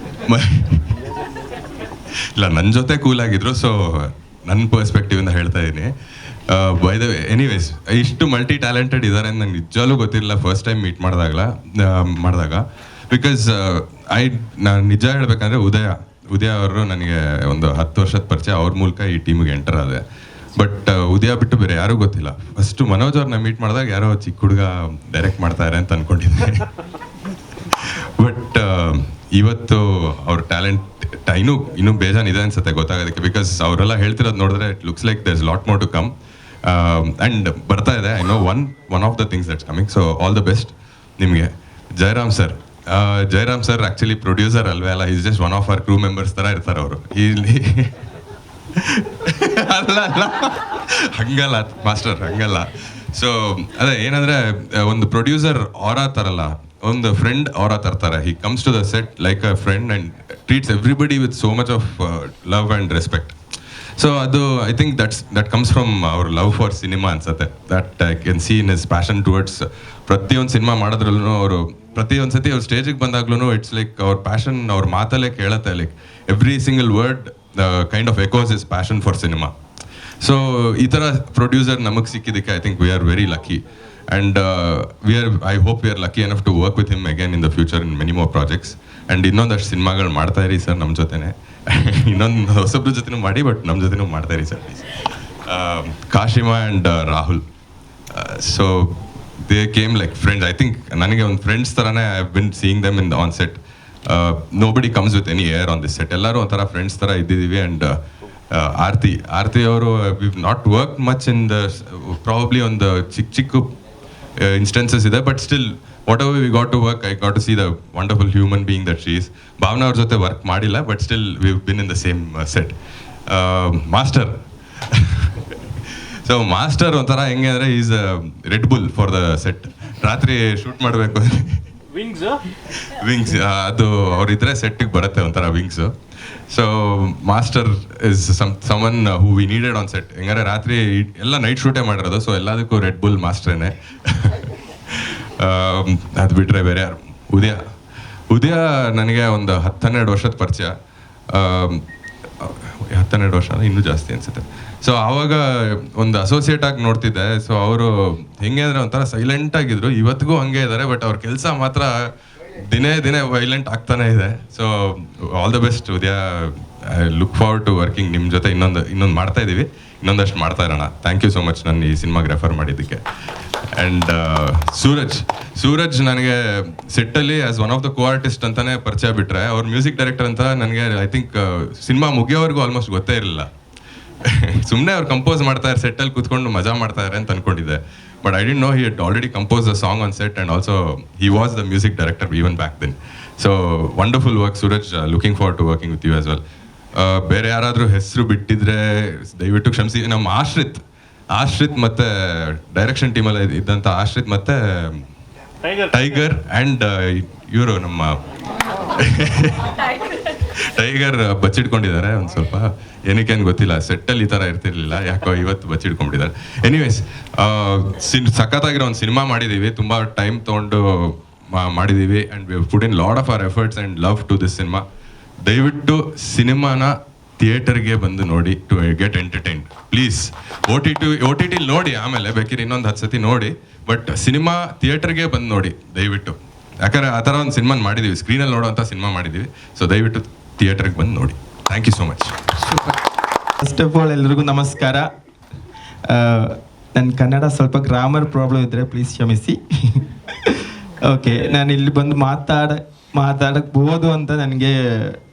ಇಲ್ಲ, ನನ್ನ ಜೊತೆ ಕೂಲಾಗಿದ್ರು. ಸೊ ನನ್ನ ಪರ್ಸ್ಪೆಕ್ಟಿವಿಂದ ಹೇಳ್ತಾ ಇದ್ದೀನಿ. ಬೈ ದ ವೇ, ಎನಿವೇಸ್, ಇಷ್ಟು ಮಲ್ಟಿ ಟ್ಯಾಲೆಂಟೆಡ್ ಇದ್ದಾರೆ ಅಂತ ನಂಗೆ ನಿಜವಾಗ್ಲೂ ಗೊತ್ತಿರಲಿಲ್ಲ ಫಸ್ಟ್ ಟೈಮ್ ಮೀಟ್ ಮಾಡಿದಾಗ. ಬಿಕಾಸ್ ನಾನು ನಿಜ ಹೇಳ್ಬೇಕಂದ್ರೆ ಉದಯ ಅವರು ನನಗೆ ಒಂದು 10 ವರ್ಷದ ಪರಿಚಯ. ಅವ್ರ ಮೂಲಕ ಈ ಟೀಮಿಗೆ ಎಂಟರ್ ಆದೆ. ಬಟ್ ಉದಯ ಬಿಟ್ಟು ಬೇರೆ ಯಾರೂ ಗೊತ್ತಿಲ್ಲ. ಫಸ್ಟು ಮನೋಜ್ ಅವ್ರನ್ನ ಮೀಟ್ ಮಾಡಿದಾಗ ಯಾರೋ ಚಿಕ್ಕ ಹುಡುಗ ಡೈರೆಕ್ಟ್ ಮಾಡ್ತಾರೆ ಅಂತ ಅಂದ್ಕೊಂಡಿದ್ದೆ. ಬಟ್ ಇವತ್ತು ಅವ್ರ ಟ್ಯಾಲೆಂಟ್ ಇನ್ನೂ ಬೇಜಾನಿದೆ ಅನ್ಸುತ್ತೆ ಗೊತ್ತಾಗೋದಕ್ಕೆ. ಬಿಕಾಸ್ ಅವರೆಲ್ಲ ಹೇಳ್ತಿರೋದು ನೋಡಿದ್ರೆ it looks like there is lot more to come. And ಬರ್ತಾ ಇದೆ. I know one of the things that's coming. So all the best ನಿಮಗೆ. ಜಯರಾಮ್ ಸರ್ ಆ್ಯಕ್ಚುಲಿ ಪ್ರೊಡ್ಯೂಸರ್ ಅಲ್ವೇ ಅಲ್ಲ, is just one of our crew members ಥರ ಇರ್ತಾರೆ ಅವರು ಇಲ್ಲಿ. ಅಲ್ಲ ಹಂಗಲ್ಲ ಮಾಸ್ಟರ್, ಹಂಗಲ್ಲ. ಸೊ ಅದೇ ಏನಂದರೆ, ಒಂದು ಪ್ರೊಡ್ಯೂಸರ್ ಆರಾ ಥರಲ್ಲ, ಒಂದು ಫ್ರೆಂಡ್ ಆರಾ ತರ್ತಾರೆ. He comes to the set like a friend and treats everybody with so much of love and respect. So ಅದು I think that comes from our love for cinema ಅನ್ಸುತ್ತೆ. That I can see in is passion towards. ಪ್ರತಿಯೊಂದು ಸಿನಿಮಾ ಮಾಡೋದ್ರಲ್ಲೂ ಅವರು ಪ್ರತಿಯೊಂದು ಸತಿ ಅವ್ರು ಸ್ಟೇಜಿಗೆ ಬಂದಾಗ್ಲೂ ಇಟ್ಸ್ ಲೈಕ್ ಅವ್ರ ಪ್ಯಾಷನ್ ಅವ್ರ ಮಾತಲ್ಲೇ ಕೇಳುತ್ತೆ. Like every single word kind of echoes is passion for cinema. So ಈ ಥರ ಪ್ರೊಡ್ಯೂಸರ್ ನಮಗೆ ಸಿಕ್ಕಿದ್ದಕ್ಕೆ I think we are very lucky. And I hope we are lucky enough to work with him again in the future in many more projects. And ಇನ್ನೊಂದಷ್ಟು ಸಿನಿಮಾಗಳು ಮಾಡ್ತಾ ಇರಿ ಸರ್ ನಮ್ಮ ಜೊತೆನೆ. ಇನ್ನೊಂದು ಹೊಸಬ್ರ ಜೊತೆನೂ ಮಾಡಿ, ಬಟ್ ನಮ್ಮ ಜೊತೆನೂ ಮಾಡ್ತಾ ಇರಿ sir please. Kashima and Rahul, so they came like friends. I think ನನಗೆ ಒಂದು ಫ್ರೆಂಡ್ಸ್ ಥರನೇ I have been seeing them in on set. Nobody comes with any air on this set. ಎಲ್ಲರೂ ಒಂಥರ ಫ್ರೆಂಡ್ಸ್ ಥರ ಇದ್ದಿದ್ದೀವಿ. ಆ್ಯಂಡ್ ಆರತಿ ಅವರು we not work much in the probably ಒಂದು ಚಿಕ್ಕ ಇನ್ಸ್ಟೆನ್ಸಸ್ ಇದೆ. But still whatever we got to work, I got to see the wonderful human being that she is. Bhavana ಅವ್ರ ಜೊತೆ ವರ್ಕ್ ಮಾಡಿಲ್ಲ, but still we been in the same set. Master so master ಒಂಥರ ಹೆಂಗೆ ಅಂದರೆ is Red Bull for the set. ರಾತ್ರಿ ಶೂಟ್ ಮಾಡಬೇಕು ವಿಂಗ್ಸ್ ಅದು ಅವರಿದ್ರೆ ಸೆಟ್ಟಿಗೆ ಬರುತ್ತೆ ಒಂಥರ wings. So master is someone who we needed on set. ಹೆಂಗಾರೆ ರಾತ್ರಿ ಎಲ್ಲ ನೈಟ್ ಶೂಟೇ ಮಾಡಿರೋದು. ಸೊ ಎಲ್ಲದಕ್ಕೂ ರೆಡ್ ಬುಲ್ ಮಾಸ್ಟ್ರೇನೆ. ಅದು ಬಿಟ್ಟರೆ ಬೇರೆ ಯಾರು? ಉದಯ ನನಗೆ ಒಂದು 10-12 ವರ್ಷದ ಪರಿಚಯ. 12 ವರ್ಷ ಇನ್ನೂ ಜಾಸ್ತಿ ಅನಿಸುತ್ತೆ. ಸೊ ಆವಾಗ ಒಂದು ಅಸೋಸಿಯೇಟ್ ಆಗಿ ನೋಡ್ತಿದ್ದೆ. ಸೊ ಅವರು ಹೆಂಗೆ ಅಂದರೆ ಒಂಥರ ಸೈಲೆಂಟ್ ಆಗಿದ್ರು. ಇವತ್ತಿಗೂ ಹಂಗೆ ಇದ್ದಾರೆ. ಬಟ್ ಅವ್ರ ಕೆಲಸ ಮಾತ್ರ ದಿನೇ ವೈಲೆಂಟ್ ಆಗ್ತಾನೆ ಇದೆ. So all the best Udaya. I look forward to working ನಿಮ್ಮ ಜೊತೆ. ಇನ್ನೊಂದು ಮಾಡ್ತಾ ಇದ್ದೀವಿ, ಇನ್ನೊಂದಷ್ಟು ಮಾಡ್ತಾ ಇರೋಣ. ಥ್ಯಾಂಕ್ ಯು ಸೊ ಮಚ್ ನನ್ನ ಈ ಸಿನಿಮಾಗೆ ರೆಫರ್ ಮಾಡಿದ್ದಕ್ಕೆ. ಆ್ಯಂಡ್ ಸೂರಜ್ ನನಗೆ ಸೆಟ್ಟಲ್ಲಿ as one of the co artist ಅಂತಾನೆ ಪರಿಚಯ. ಬಿಟ್ಟರೆ ಅವ್ರ ಮ್ಯೂಸಿಕ್ ಡೈರೆಕ್ಟರ್ ಅಂತ ನನಗೆ ಐ ಥಿಂಕ್ ಸಿನಿಮಾ ಮುಗಿಯೋವರೆಗೂ ಆಲ್ಮೋಸ್ಟ್ ಗೊತ್ತೇ ಇರಲಿಲ್ಲ. ಸುಮ್ಮನೆ ಅವ್ರು ಕಂಪೋಸ್ ಮಾಡ್ತಾರೆ ಸೆಟ್ಟಲ್ಲಿ ಕೂತ್ಕೊಂಡು ಮಜಾ ಮಾಡ್ತಾರೆ ಅಂತ ಅನ್ಕೊಂಡಿದ್ದೆ. But I didn't know he had already compose a song on set and also he was the music director even back then. So wonderful work Suraj. Looking forward to working with you as well. ಬೇರೆ ಯಾರಾದರೂ ಹೆಸರು ಬಿಟ್ಟಿದ್ರೆ ದಯವಿಟ್ಟು ಕ್ಷಮಿಸಿ. ನಮ್ಮ ಆಶ್ರಿತ್ ಮತ್ತೆ ಡೈರೆಕ್ಷನ್ ಟೀಮಲ್ಲಿ ಇದ್ದಂಥ ಆಶ್ರಿತ್ ಮತ್ತೆ ಟೈಗರ್ ಆ್ಯಂಡ್ ಇವರು ನಮ್ಮ ಟೈಗರ್ ಬಚ್ಚಿಟ್ಕೊಂಡಿದ್ದಾರೆ ಒಂದು ಸ್ವಲ್ಪ. ಏನಕ್ಕೆ ಅಂತ ಗೊತ್ತಿಲ್ಲ. ಸೆಟ್ಟಲ್ಲಿ ಈ ಥರ ಇರ್ತಿರ್ಲಿಲ್ಲ, ಯಾಕೋ ಇವತ್ತು ಬಚ್ಚಿಟ್ಕೊಂಡಿದ್ದಾರೆ. ಎನಿವೇಸ್ ಸಖತ್ತಾಗಿರೋ ಒಂದು ಸಿನಿಮಾ ಮಾಡಿದ್ದೀವಿ. ತುಂಬ ಟೈಮ್ ತೊಗೊಂಡು ಮಾಡಿದ್ದೀವಿ. And we put in lot of our efforts and love to this cinema. ದಯವಿಟ್ಟು ಸಿನಿಮಾನ ಥಿಯೇಟರ್ಗೆ ಬಂದು ನೋಡಿ to get entertain. Please O T ಟಿಲಿ ನೋಡಿ, ಆಮೇಲೆ ಬೇಕಿದ್ರೆ ಇನ್ನೊಂದು 10 ಸತಿ ನೋಡಿ, ಬಟ್ ಸಿನಿಮಾ ಥಿಯೇಟರ್ಗೆ ಬಂದು ನೋಡಿ ದಯವಿಟ್ಟು. ಯಾಕಂದರೆ ಆ ಥರ ಒಂದು ಸಿನಿಮಾ ಮಾಡಿದ್ದೀವಿ, ಸ್ಕ್ರೀನಲ್ಲಿ ನೋಡೋವಂಥ ಸಿನಿಮಾ ಮಾಡಿದ್ದೀವಿ. ಸೊ ದಯವಿಟ್ಟು ಥಿಯೇಟರ್ಗೆ ಬಂದು ನೋಡಿ. Thank you so much. First of all ಎಲ್ರಿಗೂ ನಮಸ್ಕಾರ. ನನ್ನ ಕನ್ನಡ ಸ್ವಲ್ಪ ಗ್ರಾಮರ್ ಪ್ರಾಬ್ಲಮ್ ಇದ್ದರೆ ಪ್ಲೀಸ್ ಕ್ಷಮಿಸಿ. ಓಕೆ, ನಾನು ಇಲ್ಲಿ ಬಂದು ಮಾತಾಡಬಹುದು ಅಂತ ನನಗೆ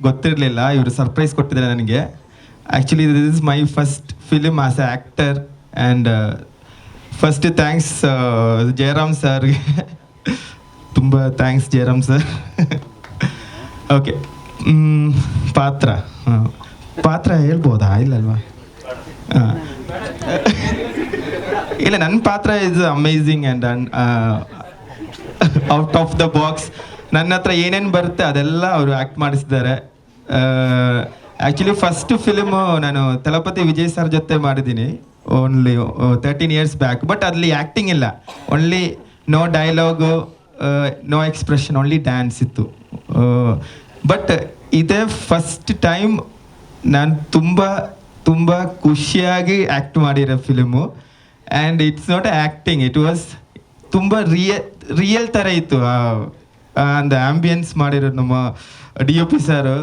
ಗೊತ್ತಿರಲಿಲ್ಲ. ಇವರು ಸರ್ಪ್ರೈಸ್ ಕೊಟ್ಟಿದ್ದಾರೆ ನನಗೆ. Actually this is my first film as a actor and first thanks Jayaram ಸರ್ಗೆ. ತುಂಬ ಥ್ಯಾಂಕ್ಸ್ ಜಯರಾಮ್ ಸರ್. ಓಕೆ, ಪಾತ್ರ ಹೇಳ್ಬೋದಾ? ಇಲ್ಲಲ್ವಾ? ಇಲ್ಲ, ನನ್ನ ಪಾತ್ರ is amazing and out of the box. ನನ್ನ ಹತ್ರ ಏನೇನು ಬರುತ್ತೆ ಅದೆಲ್ಲ ಅವರು ಆ್ಯಕ್ಟ್ ಮಾಡಿಸಿದ್ದಾರೆ. ಆ್ಯಕ್ಚುಲಿ ಫಸ್ಟ್ ಫಿಲಿಮು ನಾನು ತಲಪತಿ ವಿಜಯ್ ಸರ್ ಜೊತೆ ಮಾಡಿದ್ದೀನಿ, ಓನ್ಲಿ 13 years ಬ್ಯಾಕ್. ಬಟ್ ಅಲ್ಲಿ ಆ್ಯಕ್ಟಿಂಗ್ ಇಲ್ಲ, only no dialogue, no expression, only dance ಇತ್ತು. ಬಟ್ ಇದೇ ಫಸ್ಟ್ ಟೈಮ್ ನಾನು ತುಂಬ ಖುಷಿಯಾಗಿ ಆ್ಯಕ್ಟ್ ಮಾಡಿರೋ film. And it's not acting, it was ತುಂಬ ರಿಯಲ್ ಥರ ಇತ್ತು. ಒಂದು ಆ್ಯಂಬಿಯನ್ಸ್ ಮಾಡಿರೋದು ನಮ್ಮ DOP ಸರ್,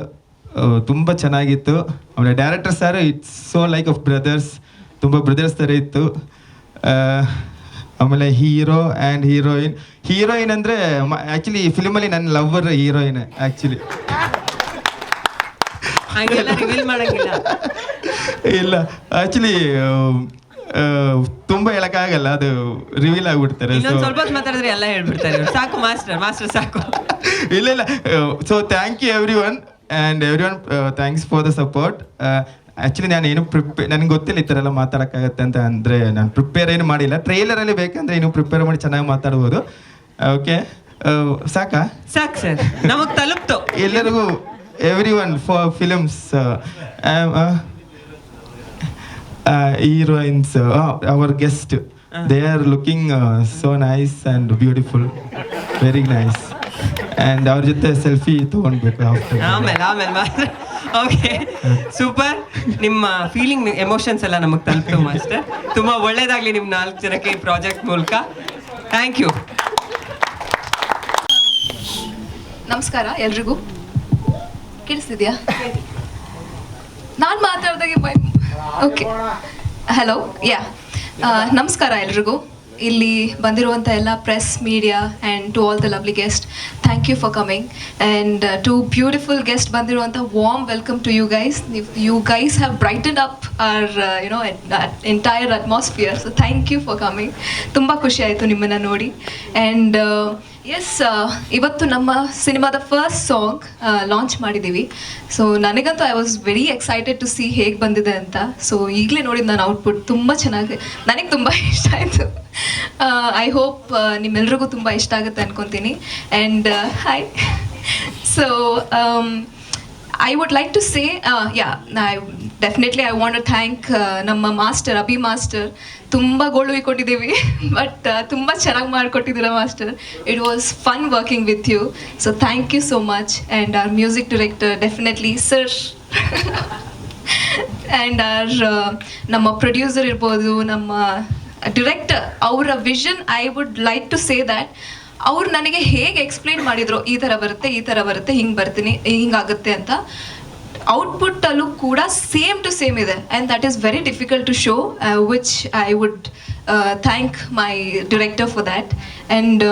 ತುಂಬ ಚೆನ್ನಾಗಿತ್ತು. ಆಮೇಲೆ director sir, it's so like of brothers, ತುಂಬ ಬ್ರದರ್ಸ್ ಥರ ಇತ್ತು. ಆಮೇಲೆ ಹೀರೋ ಆ್ಯಂಡ್ ಹೀರೋಯಿನ್ ಅಂದರೆ ಆ್ಯಕ್ಚುಲಿ ಫಿಲ್ಮಲ್ಲಿ ನನ್ನ ಲವ್ವರ್ ಹೀರೋಯಿನ್. ಆ್ಯಕ್ಚುಲಿ ಇಲ್ಲ, ಆ್ಯಕ್ಚುಲಿ ತುಂಬ ಹೇಳಕ್ಕಾಗಲ್ಲ, ಅದು ರಿವೀಲ್ ಆಗ್ಬಿಡ್ತಾರೆ. ಸ್ವಲ್ಪ ಮಾತಾಡಿದ್ರೆ ಎಲ್ಲ ಹೇಳ್ಬಿಡ್ತಾರೆ. ಸಾಕು ಮಾಸ್ಟರ್ ಸಾಕು. ಇಲ್ಲ. So thank you everyone thanks for the support. Actually ನಾನು ಏನು ನನಗೆ ಗೊತ್ತಿಲ್ಲ ಈ ಥರ ಎಲ್ಲ ಮಾತಾಡೋಕ್ಕಾಗತ್ತೆ ಅಂತ. ಅಂದರೆ ನಾನು ಪ್ರಿಪೇರ್ ಏನು ಮಾಡಿಲ್ಲ. ಟ್ರೈಲರಲ್ಲಿ ಬೇಕಂದರೆ ಇನ್ನು ಪ್ರಿಪೇರ್ ಮಾಡಿ ಚೆನ್ನಾಗಿ ಮಾತಾಡ್ಬೋದು. ಓಕೆ, ಸಾಕು ಸರ್, ನಮಗೆ ತಲುಪ್ತು. ಎಲ್ಲರಿಗೂ every one for films heroines, our guest, they are looking so nice and beautiful, very nice. And ಅವ್ರ ಜೊತೆ ಸೆಲ್ಫಿ ತಗೊಂಡ್ಬೇಕು ಆಮೇಲೆ. Okay, super. ನಿಮ್ಮ ಫೀಲಿಂಗ್, ಎಮೋಷನ್ಸ್ ಎಲ್ಲ ನಮಗೆ ತಲುಪ್ತು ಮಾಸ್ಟರ್. ತುಂಬ ಒಳ್ಳೇದಾಗಲಿ ನಿಮ್ಮ 4 ಜನಕ್ಕೆ ಈ ಪ್ರಾಜೆಕ್ಟ್ ಮೂಲಕ. Thank you. ನಮಸ್ಕಾರ ಎಲ್ರಿಗೂ. ಕೇಳಿಸ್ತಿದ್ಯಾ? ನಾನು ಮಾತಾಡ್ದಾಗೆ ಓಕೆ, ಹಲೋ, ನಮಸ್ಕಾರ ಎಲ್ರಿಗೂ. ಇಲ್ಲಿ ಬಂದಿರುವಂಥ ಎಲ್ಲ press, media and to all the lovely guest, thank you for coming. And to beautiful guest ಬಂದಿರುವಂಥ warm welcome to you guys. You guys have brighten up our entire atmosphere. So thank you for coming. ತುಂಬ ಖುಷಿ ಆಯಿತು ನಿಮ್ಮನ್ನು ನೋಡಿ. ಆ್ಯಂಡ್ ಎಸ್, ಇವತ್ತು ನಮ್ಮ ಸಿನಿಮಾದ ಫಸ್ಟ್ ಸಾಂಗ್ ಲಾಂಚ್ ಮಾಡಿದ್ದೀವಿ. ಸೊ ನನಗಂತೂ I was very excited to see ಹೇಗೆ ಬಂದಿದೆ ಅಂತ. ಸೊ ಈಗಲೇ ನೋಡಿದ ನಾನು ಔಟ್ಪುಟ್ ತುಂಬ ಚೆನ್ನಾಗಿ, ನನಗೆ ತುಂಬ ಇಷ್ಟ ಆಯಿತು. ಐ ಹೋಪ್ ನಿಮ್ಮೆಲ್ರಿಗೂ ತುಂಬ ಇಷ್ಟ ಆಗುತ್ತೆ ಅನ್ಕೊತೀನಿ. And hi. So I would like to say, I want to thank ನಮ್ಮ ಮಾಸ್ಟರ್ ಅಭಿ ಮಾಸ್ಟರ್. ತುಂಬ ಗೋಳು ಕೊಟ್ಟಿದ್ದೀವಿ, ಬಟ್ ತುಂಬ ಚೆನ್ನಾಗಿ ಮಾಡಿಕೊಟ್ಟಿದ್ದೀರಾ master. It was fun working with you. So thank you so much. And our music director definitely sir, and ನಮ್ಮ ಪ್ರೊಡ್ಯೂಸರ್ ಇರ್ಬೋದು, ನಮ್ಮ ಡಿರೆಕ್ಟರ್, ಅವರ vision, I would like to say that ಅವ್ರು ನನಗೆ ಹೇಗೆ ಎಕ್ಸ್ಪ್ಲೇನ್ ಮಾಡಿದ್ರು, ಈ ಥರ ಬರುತ್ತೆ, ಹಿಂಗಾಗುತ್ತೆ ಅಂತ. ಔಟ್ಪುಟ್ಟಲ್ಲೂ ಕೂಡ ಸೇಮ್ ಟು ಸೇಮ್ ಇದೆ. And that is very difficult to show, which I would thank my director for that. And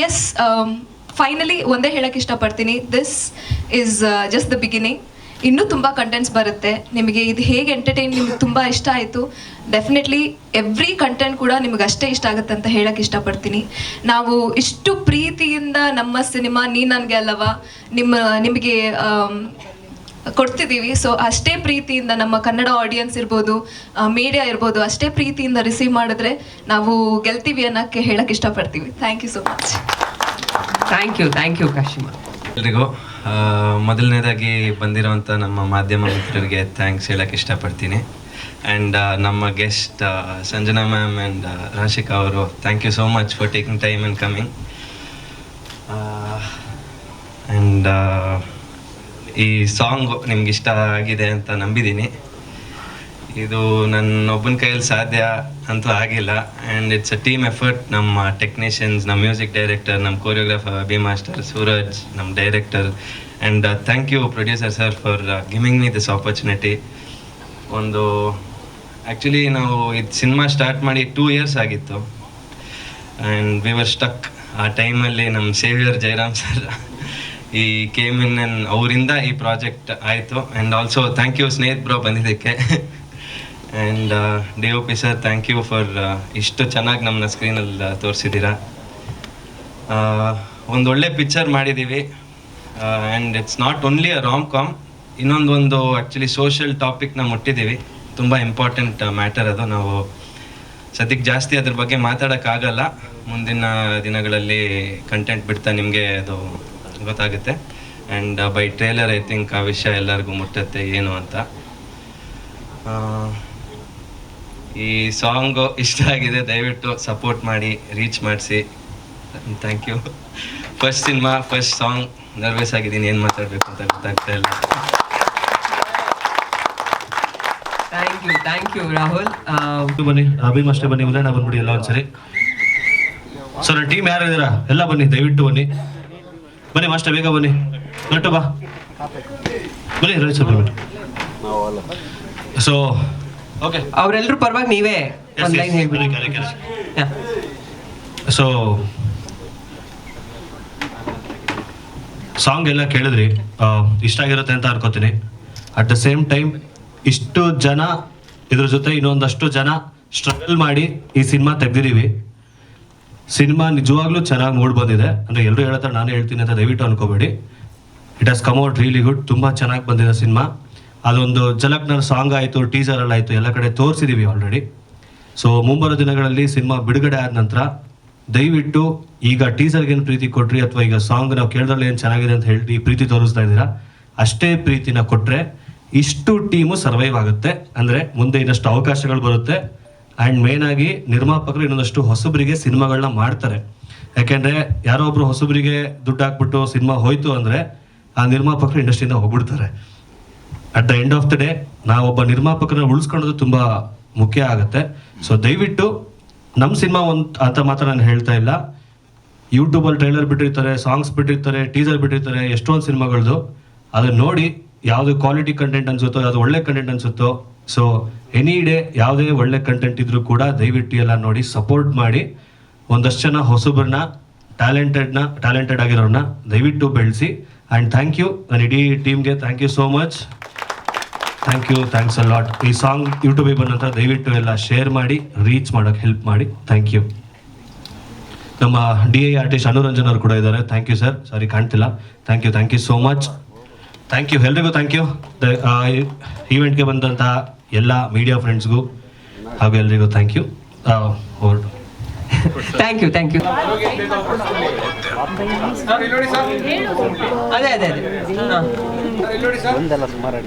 yes, finally ಒಂದೇ ಹೇಳೋಕ್ಕೆ ಇಷ್ಟಪಡ್ತೀನಿ, this is just the beginning. ಇನ್ನೂ ತುಂಬ ಕಂಟೆಂಟ್ಸ್ ಬರುತ್ತೆ. ನಿಮಗೆ ಇದು ಹೇಗೆ ಎಂಟರ್ಟೈನ್, ನಿಮ್ಗೆ ತುಂಬ ಇಷ್ಟ ಆಯಿತು, ಡೆಫಿನೆಟ್ಲಿ ಎವ್ರಿ ಕಂಟೆಂಟ್ ಕೂಡ ನಿಮ್ಗೆ ಅಷ್ಟೇ ಇಷ್ಟ ಆಗುತ್ತೆ ಅಂತ ಹೇಳಕ್ಕೆ ಇಷ್ಟಪಡ್ತೀನಿ. ನಾವು ಇಷ್ಟು ಪ್ರೀತಿಯಿಂದ ನಮ್ಮ ಸಿನಿಮಾ ನೀ ನನಗೆ ಅಲ್ಲವಾ ನಿಮಗೆ ಕೊಡ್ತಿದ್ದೀವಿ. ಸೊ ಅಷ್ಟೇ ಪ್ರೀತಿಯಿಂದ ನಮ್ಮ ಕನ್ನಡ ಆಡಿಯನ್ಸ್ ಇರ್ಬೋದು, ಮೀಡಿಯಾ ಇರ್ಬೋದು, ಅಷ್ಟೇ ಪ್ರೀತಿಯಿಂದ ರಿಸೀವ್ ಮಾಡಿದ್ರೆ ನಾವು ಗೆಲ್ತೀವಿ ಅನ್ನೋಕ್ಕೆ ಹೇಳಕ್ಕೆ ಇಷ್ಟಪಡ್ತೀವಿ. Thank you so much. Thank you Kashima. ಎಲ್ರಿಗೂ ಮೊದಲನೇದಾಗಿ ಬಂದಿರೋವಂಥ ನಮ್ಮ ಮಾಧ್ಯಮ ಮಿತ್ರರಿಗೆ ಥ್ಯಾಂಕ್ಸ್ ಹೇಳಕ್ಕೆ ಇಷ್ಟಪಡ್ತೀನಿ. ಆ್ಯಂಡ್ ನಮ್ಮ guest Sanjana ma'am and Rashika ಅವರು, thank you so much for taking time and coming. And ಈ ಸಾಂಗ್ ನಿಮ್ಗೆ ಇಷ್ಟ ಆಗಿದೆ ಅಂತ ನಂಬಿದ್ದೀನಿ. ಇದು ನನ್ನ ಒಬ್ಬನ ಕೈಯಲ್ಲಿ ಸಾಧ್ಯ ಅಂತೂ ಆಗಿಲ್ಲ, and it's a team effort. ನಮ್ಮ ಟೆಕ್ನಿಷಿಯನ್ಸ್, ನಮ್ಮ ಮ್ಯೂಸಿಕ್ ಡೈರೆಕ್ಟರ್, ನಮ್ಮ ಕೋರಿಯೋಗ್ರಾಫರ್ ಅಭಿ ಮಾಸ್ಟರ್, ಸೂರಜ್, ನಮ್ಮ director, and thank you producer sir for giving me this opportunity. Actually ನಾವು ಇದು ಸಿನಿಮಾ ಸ್ಟಾರ್ಟ್ ಮಾಡಿ 2 years ಆಗಿತ್ತು, ಆ್ಯಂಡ್ ವಿ ವರ್ ಸ್ಟಕ್. ಆ ಟೈಮಲ್ಲಿ ನಮ್ಮ ಸೇವಿಯರ್ ಜಯರಾಮ್ ಸರ್ ಈ ಕೇಮಿನ್ ಅವರಿಂದ ಈ ಪ್ರಾಜೆಕ್ಟ್ ಆಯಿತು. And also thank you Snehith bro ಬಂದಿದ್ದಕ್ಕೆ. And DOP sir, thank you for ಇಷ್ಟು ಚೆನ್ನಾಗಿ ನಮ್ಮನ್ನ ಸ್ಕ್ರೀನಲ್ಲಿ ತೋರಿಸಿದ್ದೀರಾ. ಒಂದು ಒಳ್ಳೆ ಪಿಕ್ಚರ್ ಮಾಡಿದ್ದೀವಿ, and it's not only a rom com. ಇನ್ನೊಂದು ಆ್ಯಕ್ಚುಲಿ ಸೋಷಿಯಲ್ ಟಾಪಿಕ್ನ ಮುಟ್ಟಿದ್ದೀವಿ. ತುಂಬ ಇಂಪಾರ್ಟೆಂಟ್ ಮ್ಯಾಟರ್ ಅದು. ನಾವು ಸದ್ಯಕ್ಕೆ ಜಾಸ್ತಿ ಅದ್ರ ಬಗ್ಗೆ ಮಾತಾಡೋಕ್ಕಾಗಲ್ಲ. ಮುಂದಿನ ದಿನಗಳಲ್ಲಿ ಕಂಟೆಂಟ್ ಬಿಡ್ತಾ ನಿಮಗೆ ಅದು ಗೊತ್ತಾಗುತ್ತೆ. And by trailer I think ಆ ವಿಷಯ ಎಲ್ಲರಿಗೂ ಮುಟ್ಟುತ್ತೆ ಏನು ಅಂತ. ಈ ಸಾಂಗು ಇಷ್ಟ ಆಗಿದೆ, ದಯವಿಟ್ಟು ಸಪೋರ್ಟ್ ಮಾಡಿ, ರೀಚ್ ಮಾಡಿಸಿ. Thank you. First cinema, first song, nervous ಆಗಿದ್ದೀನಿ, ಏನು ಮಾತಾಡಬೇಕು ಅಂತ ಗೊತ್ತಾಗ್ತಾ ಇಲ್ಲ. Thank you Rahul. ಬನ್ನಿ, ಅಭಿ ಮಾಸ್ಟರ್ ಬನ್ನಿ, ಉದಯಣ್ಣ ಬಂದ್ಬಿಡಿ ಎಲ್ಲ ಒಂದ್ಸರಿ. ಸೊ ನನ್ನ ಟೀಮ್ ಯಾರು ಇದ್ದೀರಾ ಎಲ್ಲ ಬನ್ನಿ, ದಯವಿಟ್ಟು ಬನ್ನಿ. ಬನ್ನಿ ಮಾಸ್ಟರ್, ಬೇಗ ಬನ್ನಿ. ನಟ್ಟು ಬಾ, ಬನ್ನಿ ರವಿ ಸರ್ ಬನ್ನಿ. ಸೊ ಓಕೆ, ಅವರೆಲ್ಲರೂ ಪರವಾಗಿ ನೀವೇ ಒಂದು ಲೈನ್ ಹೇಳ್ಬಿಡಿ. ಸೊ ಸಾಂಗ್ ಎಲ್ಲ ಕೇಳಿದ್ರಿ, ಇಷ್ಟ ಆಗಿರುತ್ತೆ ಅಂತ ಅನ್ಕೋತೀನಿ. ಅಟ್ ದ ಸೇಮ್ ಟೈಮ್ ಇಷ್ಟು ಜನ ಇದ್ರ ಜೊತೆ ಇನ್ನೊಂದಷ್ಟು ಜನ ಸ್ಟ್ರಗಲ್ ಮಾಡಿ ಈ ಸಿನಿಮಾ ತೆಗ್ದಿದ್ದೀವಿ. ಸಿನಿಮಾ ನಿಜವಾಗ್ಲೂ ಚೆನ್ನಾಗಿ ಮೂಡ್ ಬಂದಿದೆ. ಅಂದರೆ ಎಲ್ಲರೂ ಹೇಳ್ತಾರೆ ನಾನು ಹೇಳ್ತೀನಿ ಅಂತ ದಯವಿಟ್ಟು ಅನ್ಕೋಬೇಡಿ. It has come out really good. ತುಂಬ ಚೆನ್ನಾಗಿ ಬಂದಿದೆ ಸಿನಿಮಾ. ಅದೊಂದು ಜಲಕ್ನರ್ ಸಾಂಗ್ ಆಯಿತು, ಟೀಸರಲ್ಲಿ ಆಯಿತು, ಎಲ್ಲ ಕಡೆ ತೋರಿಸಿದ್ದೀವಿ ಆಲ್ರೆಡಿ. ಸೊ ಮುಂಬರೋ ದಿನಗಳಲ್ಲಿ ಸಿನಿಮಾ ಬಿಡುಗಡೆ ಆದ ನಂತರ ದಯವಿಟ್ಟು ಈಗ ಟೀಸರ್ಗೆ ಏನು ಪ್ರೀತಿ ಕೊಟ್ರಿ ಅಥವಾ ಈಗ ಸಾಂಗ್ ನಾವು ಕೇಳಿದ್ರಲ್ಲಿ ಏನು ಚೆನ್ನಾಗಿದೆ ಅಂತ ಹೇಳಿ ಪ್ರೀತಿ ತೋರಿಸ್ತಾ ಇದ್ದೀರಾ, ಅಷ್ಟೇ ಪ್ರೀತಿನ ಕೊಟ್ಟರೆ ಇಷ್ಟು ಟೀಮು ಸರ್ವೈವ್ ಆಗುತ್ತೆ. ಅಂದರೆ ಮುಂದೆ ಇನ್ನಷ್ಟು ಅವಕಾಶಗಳು ಬರುತ್ತೆ. ಆ್ಯಂಡ್ ಮೇನ್ ಆಗಿ ನಿರ್ಮಾಪಕರು ಇನ್ನೊಂದಷ್ಟು ಹೊಸಬರಿಗೆ ಸಿನಿಮಾಗಳನ್ನ ಮಾಡ್ತಾರೆ. ಯಾಕೆಂದರೆ ಯಾರೋ ಒಬ್ರು ಹೊಸಬರಿಗೆ ದುಡ್ಡು ಹಾಕ್ಬಿಟ್ಟು ಸಿನಿಮಾ ಹೋಯ್ತು ಅಂದರೆ ಆ ನಿರ್ಮಾಪಕರು ಇಂಡಸ್ಟ್ರಿಯಿಂದ ಹೋಗ್ಬಿಡ್ತಾರೆ. At the end of the day ನಾವೊಬ್ಬ ನಿರ್ಮಾಪಕರನ್ನ ಉಳಿಸ್ಕೊಳ್ಳೋದು ತುಂಬ ಮುಖ್ಯ ಆಗುತ್ತೆ. ಸೊ ದಯವಿಟ್ಟು ನಮ್ಮ ಸಿನಿಮಾ ಅಂತ ಮಾತ್ರ ನಾನು ಹೇಳ್ತಾ ಇಲ್ಲ. ಯೂಟ್ಯೂಬಲ್ಲಿ ಟ್ರೈಲರ್ ಬಿಟ್ಟಿರ್ತಾರೆ, ಸಾಂಗ್ಸ್ ಬಿಟ್ಟಿರ್ತಾರೆ, ಟೀಸರ್ ಬಿಟ್ಟಿರ್ತಾರೆ, ಎಷ್ಟೊಂದು ಸಿನಿಮಾಗಳದ್ದು. ಅದನ್ನ ನೋಡಿ ಯಾವುದು ಕ್ವಾಲಿಟಿ ಕಂಟೆಂಟ್ ಅನ್ಸುತ್ತೋ, ಯಾವುದು ಒಳ್ಳೆ ಕಂಟೆಂಟ್ ಅನ್ಸುತ್ತೋ, ಸೊ ಎನಿ ಡೇ ಯಾವುದೇ ಒಳ್ಳೆ ಕಂಟೆಂಟ್ ಇದ್ರೂ ಕೂಡ ದಯವಿಟ್ಟು ಎಲ್ಲ ನೋಡಿ ಸಪೋರ್ಟ್ ಮಾಡಿ. ಒಂದಷ್ಟು ಜನ ಹೊಸಬ್ರನ್ನ ಟ್ಯಾಲೆಂಟೆಡ್ ಆಗಿರೋರನ್ನ ದಯವಿಟ್ಟು ಬೆಳೆಸಿ. ಆ್ಯಂಡ್ ಥ್ಯಾಂಕ್ ಯು ನನ್ನ ಇಡೀ ಟೀಮ್ಗೆ, thank you so much. Thanks a lot. ಈ ಸಾಂಗ್ ಯೂಟ್ಯೂಬಿಗೆ ಬಂದ ನಂತರ ದಯವಿಟ್ಟು ಎಲ್ಲ ಶೇರ್ ಮಾಡಿ, ರೀಚ್ ಮಾಡೋಕ್ಕೆ ಹೆಲ್ಪ್ ಮಾಡಿ. Thank you. ನಮ್ಮ DI ಆರ್ಟಿಸ್ಟ್ ಅನುರಂಜನ್ ಅವರು ಕೂಡ ಇದ್ದಾರೆ. ಥ್ಯಾಂಕ್ ಯು ಸರ್, ಸಾರಿ ಕಾಣ್ತಿಲ್ಲ. Thank you so much. Thank you ಎಲ್ರಿಗೂ. ಥ್ಯಾಂಕ್ ಯು ಈವೆಂಟ್ಗೆ ಬಂದಂಥ ಎಲ್ಲ ಮೀಡಿಯಾ ಫ್ರೆಂಡ್ಸ್ಗೂ ಹಾಗೂ ಎಲ್ರಿಗೂ thank you. Over. Thank you. ಅದೇ ಒಂದೆಲ್ಲ ಸುಮಾರು